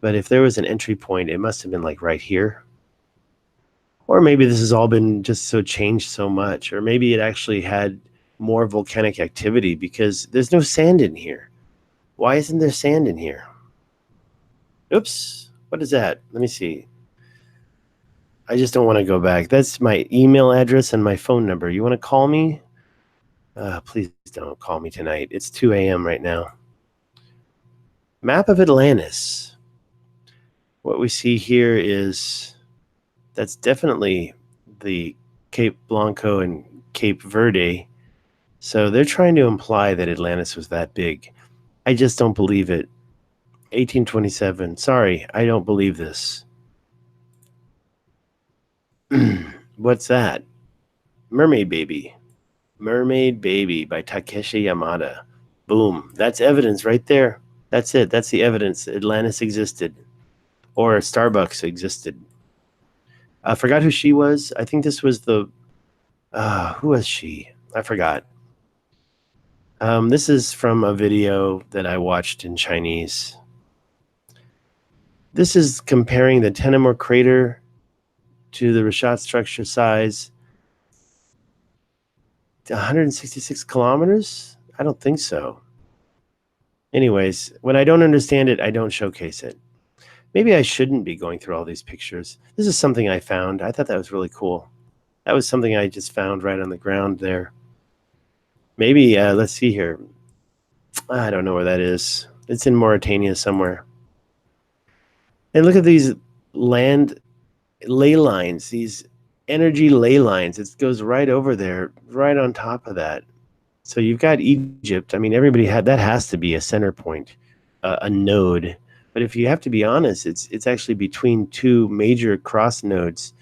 but if there was an entry point, it must have been like right here. Or maybe this has all been just so changed so much, or maybe it actually had more volcanic activity, because there's no sand in here. Why isn't there sand in here? Oops, what is that? Let me see. I just don't want to go back. That's my email address and my phone number. You want to call me? Please don't call me tonight. It's 2 a.m. right now. Map of Atlantis. What we see here is, that's definitely the Cape Blanco and Cape Verde. So they're trying to imply that Atlantis was that big. I just don't believe it. 1827. Sorry, I don't believe this. What's that? Mermaid Baby. Mermaid Baby by Takeshi Yamada. Boom. That's evidence right there. That's it. That's the evidence. Atlantis existed. Or Starbucks existed. I forgot who she was. I think this was the... who was she? I forgot. This is from a video that I watched in Chinese. This is comparing the Tenamore crater to the Richat Structure size. 166 kilometers? I don't think so. Anyways, when I don't understand it, I don't showcase it. Maybe I shouldn't be going through all these pictures. This is something I found. I thought that was really cool. That was something I just found right on the ground there. Maybe, let's see here. I don't know where that is. It's in Mauritania somewhere. And look at these land ley lines, these energy ley lines. It goes right over there, right on top of that. So you've got Egypt. I mean, everybody that has to be a center point, a node. But if you have to be honest, it's actually between two major cross nodes.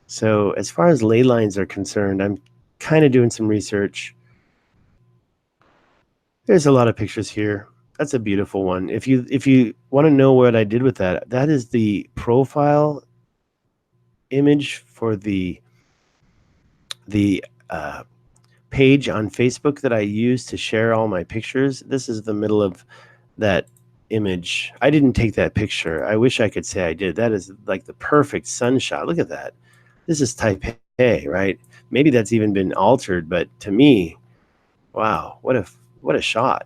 So as far as ley lines are concerned, I'm kind of doing some research. There's a lot of pictures here. That's a beautiful one. If you want to know what I did with that, that is the profile image for the page on Facebook that I use to share all my pictures. This is the middle of that image. I didn't take that picture. I wish I could say I did. That is like the perfect sun shot. Look at that. This is Taipei, right? Maybe that's even been altered, but to me, wow, what a shot.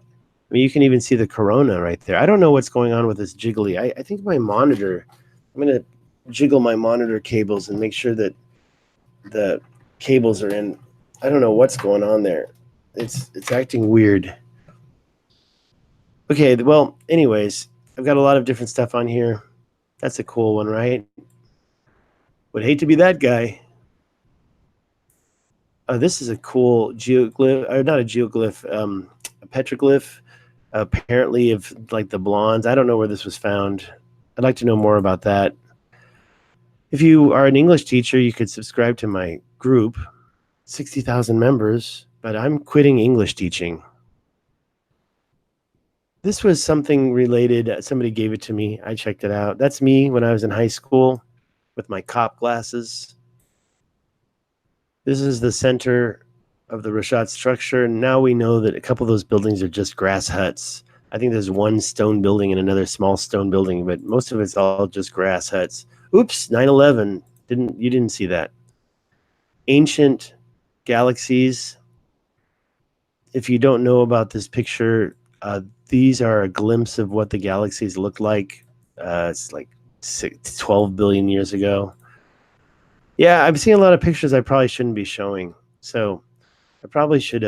I mean, you can even see the corona right there. I don't know what's going on with this jiggly. I think my monitor, I'm going to jiggle my monitor cables and make sure that the cables are in. I don't know what's going on there. It's acting weird. Okay, well, anyways, I've got a lot of different stuff on here. That's a cool one, right? Would hate to be that guy. This is a cool geoglyph, or not a geoglyph, a petroglyph, apparently of like the blondes. I don't know where this was found. I'd like to know more about that. If you are an English teacher, you could subscribe to my group, 60,000 members, but I'm quitting English teaching. This was something related. Somebody gave it to me. I checked it out. That's me when I was in high school with my cop glasses. This is the center of the Richat Structure. Now we know that a couple of those buildings are just grass huts. I think there's one stone building and another small stone building, but most of it's all just grass huts. Oops, 9/11. You didn't see that. Ancient galaxies. If you don't know about this picture, these are a glimpse of what the galaxies look like. It's like 12 billion years ago. Yeah, I've seen a lot of pictures I probably shouldn't be showing. So I probably should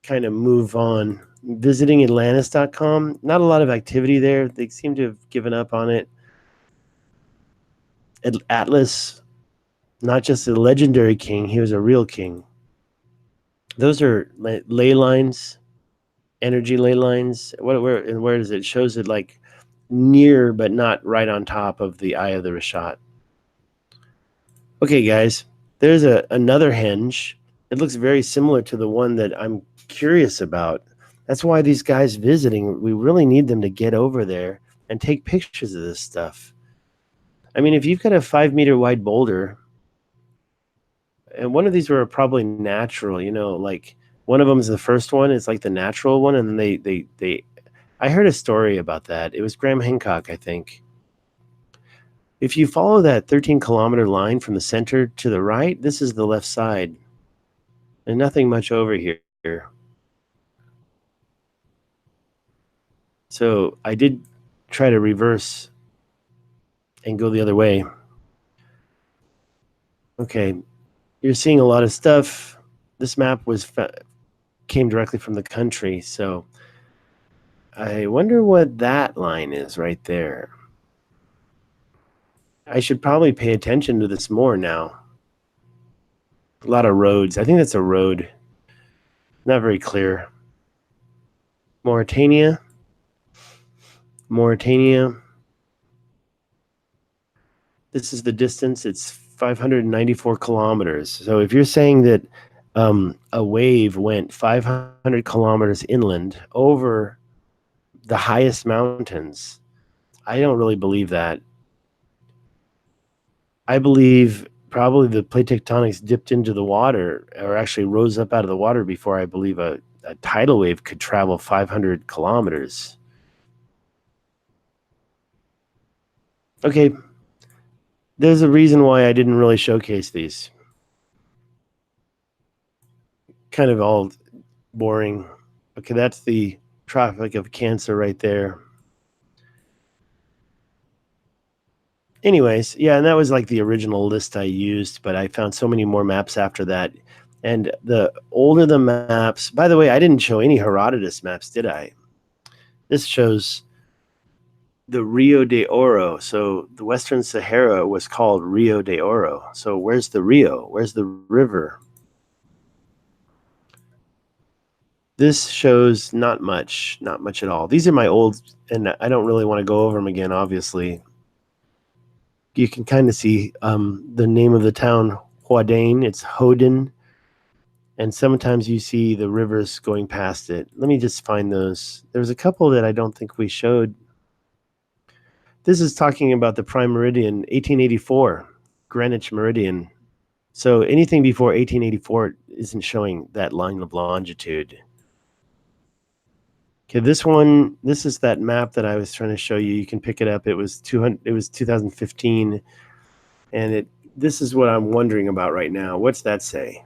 kind of move on. Visiting Atlantis.com, not a lot of activity there. They seem to have given up on it. Atlas, not just a legendary king, he was a real king. Those are ley lines, energy ley lines. Where does it? Shows it like near but not right on top of the eye of the Richat. Okay, guys, there's another henge. It looks very similar to the one that I'm curious about. That's why these guys visiting, we really need them to get over there and take pictures of this stuff. I mean, if you've got a 5-meter wide boulder, and one of these were probably natural, you know, like one of them is the first one. It's like the natural one. And then I heard a story about that. It was Graham Hancock, I think. If you follow that 13-kilometer line from the center to the right, this is the left side. And nothing much over here. So I did try to reverse and go the other way. Okay, you're seeing a lot of stuff. This map came directly from the country, so I wonder what that line is right there. I should probably pay attention to this more now. A lot of roads. I think that's a road. Not very clear. Mauritania. This is the distance. It's 594 kilometers. So if you're saying that a wave went 500 kilometers inland over the highest mountains, I don't really believe that. I believe probably the plate tectonics dipped into the water, or actually rose up out of the water before I believe a tidal wave could travel 500 kilometers. Okay, there's a reason why I didn't really showcase these. Kind of all boring. Okay, that's the Tropic of Cancer right there. Anyways, yeah, and that was like the original list I used, but I found so many more maps after that. And the older the maps, by the way, I didn't show any Herodotus maps, did I? This shows the Rio de Oro. So the Western Sahara was called Rio de Oro. So where's the Rio? Where's the river? This shows not much at all. These are my old, and I don't really want to go over them again, obviously. You can kind of see the name of the town, Huadane. It's Hoden. And sometimes you see the rivers going past it. Let me just find those. There's a couple that I don't think we showed. This is talking about the prime meridian, 1884, Greenwich Meridian. So anything before 1884 isn't showing that line of longitude. Okay, this is that map that I was trying to show you. You can pick it up. It was 2015, and this is what I'm wondering about right now. What's that say?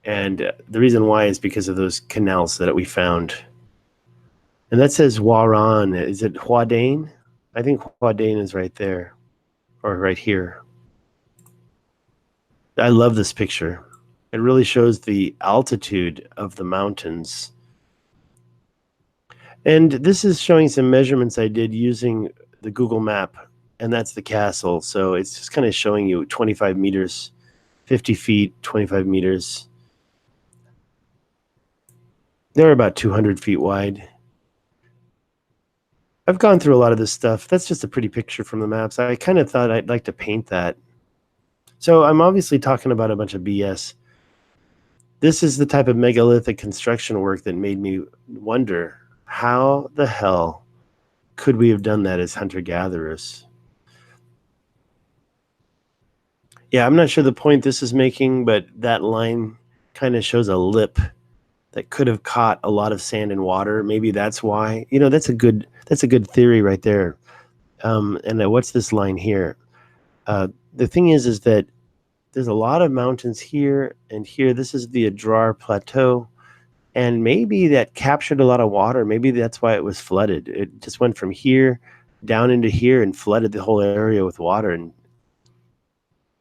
And the reason why is because of those canals that we found. And that says Waran. Is it Huadane? I think Huadane is right there, or right here. I love this picture. It really shows the altitude of the mountains. And this is showing some measurements I did using the Google map, and that's the castle. So it's just kind of showing you 25 meters, 50 feet, 25 meters. They're about 200 feet wide. I've gone through a lot of this stuff. That's just a pretty picture from the maps. I kind of thought I'd like to paint that. So I'm obviously talking about a bunch of BS. This is the type of megalithic construction work that made me wonder, how the hell could we have done that as hunter-gatherers? Yeah, I'm not sure the point this is making, but that line kind of shows a lip that could have caught a lot of sand and water. Maybe that's why. You know, that's a good theory right there. And what's this line here? The thing is that there's a lot of mountains here and here. This is the Adrar Plateau, and maybe that captured a lot of water. Maybe that's why it was flooded. It just went from here down into here and flooded the whole area with water, and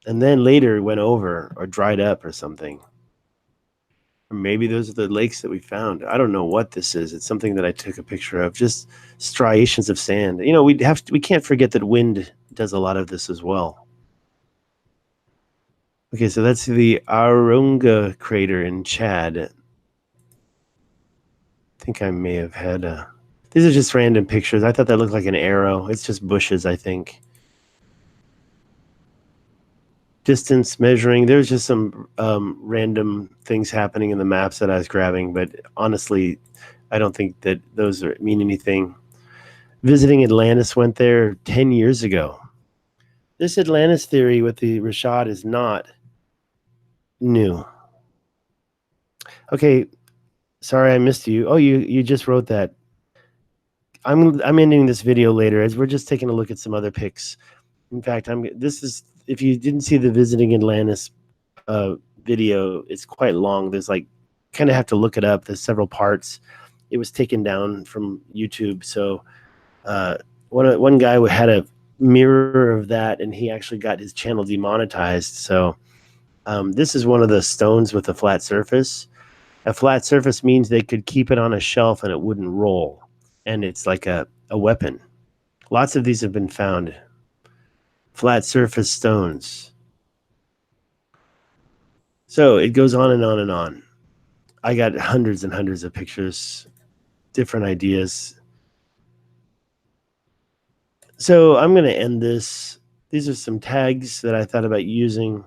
then later went over or dried up or something. Or maybe those are the lakes that we found. I don't know what this is. It's something that I took a picture of, just striations of sand. You know, we can't forget that wind does a lot of this as well. Okay, so that's the Arunga crater in Chad. I think I may have had these are just random pictures. I thought that looked like an arrow. It's just bushes, I think. Distance measuring. There's just some random things happening in the maps that I was grabbing, but honestly, I don't think that those mean anything. Visiting Atlantis, went there 10 years ago. This Atlantis theory with the Richat is not new. Okay, sorry I missed you. Oh, you just wrote that. I'm ending this video later as we're just taking a look at some other pics. In fact, if you didn't see the Visiting Atlantis video, it's quite long. There's like, kind of have to look it up. There's several parts. It was taken down from YouTube. So one guy had a mirror of that, and he actually got his channel demonetized. So this is one of the stones with a flat surface. A flat surface means they could keep it on a shelf and it wouldn't roll. And it's like a weapon. Lots of these have been found. Flat surface stones. So it goes on and on and on. I got hundreds and hundreds of pictures, different ideas. So I'm going to end this. These are some tags that I thought about using.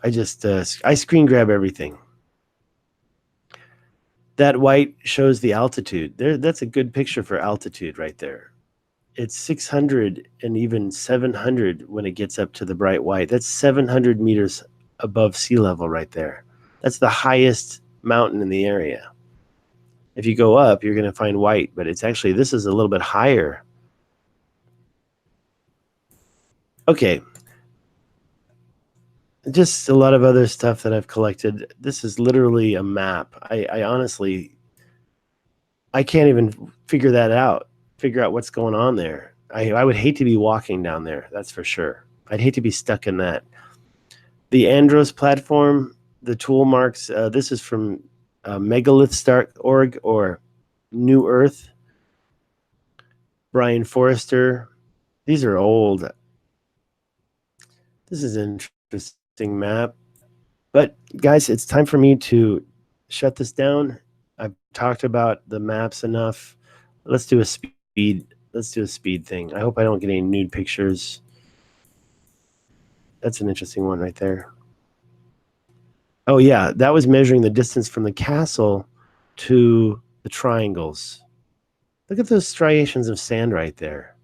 I screen grab everything. That white shows the altitude. That's a good picture for altitude right there. It's 600 and even 700 when it gets up to the bright white. That's 700 meters above sea level right there. That's the highest mountain in the area. If you go up, you're going to find white, but it's actually, this is a little bit higher. Okay. Just a lot of other stuff that I've collected. This is literally a map. I honestly, I can't even figure out what's going on there. I would hate to be walking down there, that's for sure. I'd hate to be stuck in that. The Andros platform, the tool marks, this is from megalith.org or New Earth. Brian Forrester. These are old. This is an interesting map. But guys, it's time for me to shut this down. I've talked about the maps enough. Let's do a speed thing. I hope I don't get any nude pictures. That's an interesting one right there. Oh yeah, that was measuring the distance from the castle to the triangles. Look at those striations of sand right there.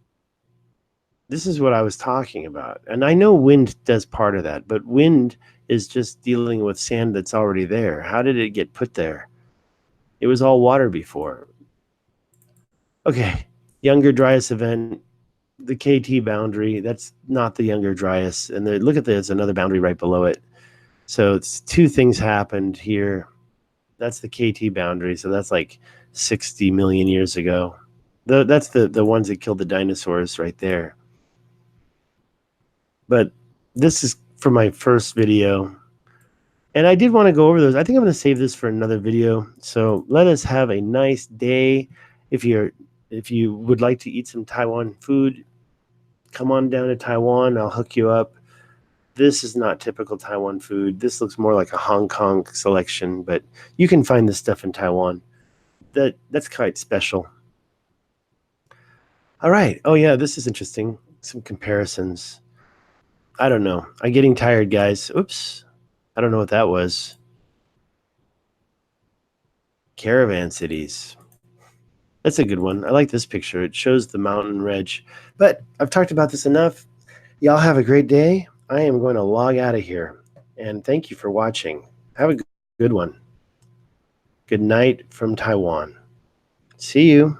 This is what I was talking about. And I know wind does part of that, but wind is just dealing with sand that's already there. How did it get put there? It was all water before. Okay, Younger Dryas event, the KT boundary, that's not the Younger Dryas. And look at this, another boundary right below it. So it's two things happened here. That's the KT boundary, so that's like 60 million years ago. That's the ones that killed the dinosaurs right there. But this is for my first video. And I did want to go over those. I think I'm going to save this for another video. So let us have a nice day. If you would like to eat some Taiwan food, come on down to Taiwan. I'll hook you up. This is not typical Taiwan food. This looks more like a Hong Kong selection, but you can find this stuff in Taiwan. That's quite special. All right. Oh yeah, this is interesting. Some comparisons. I don't know. I'm getting tired, guys. Oops. I don't know what that was. Caravan cities. That's a good one. I like this picture. It shows the mountain ridge. But I've talked about this enough. Y'all have a great day. I am going to log out of here. And thank you for watching. Have a good one. Good night from Taiwan. See you.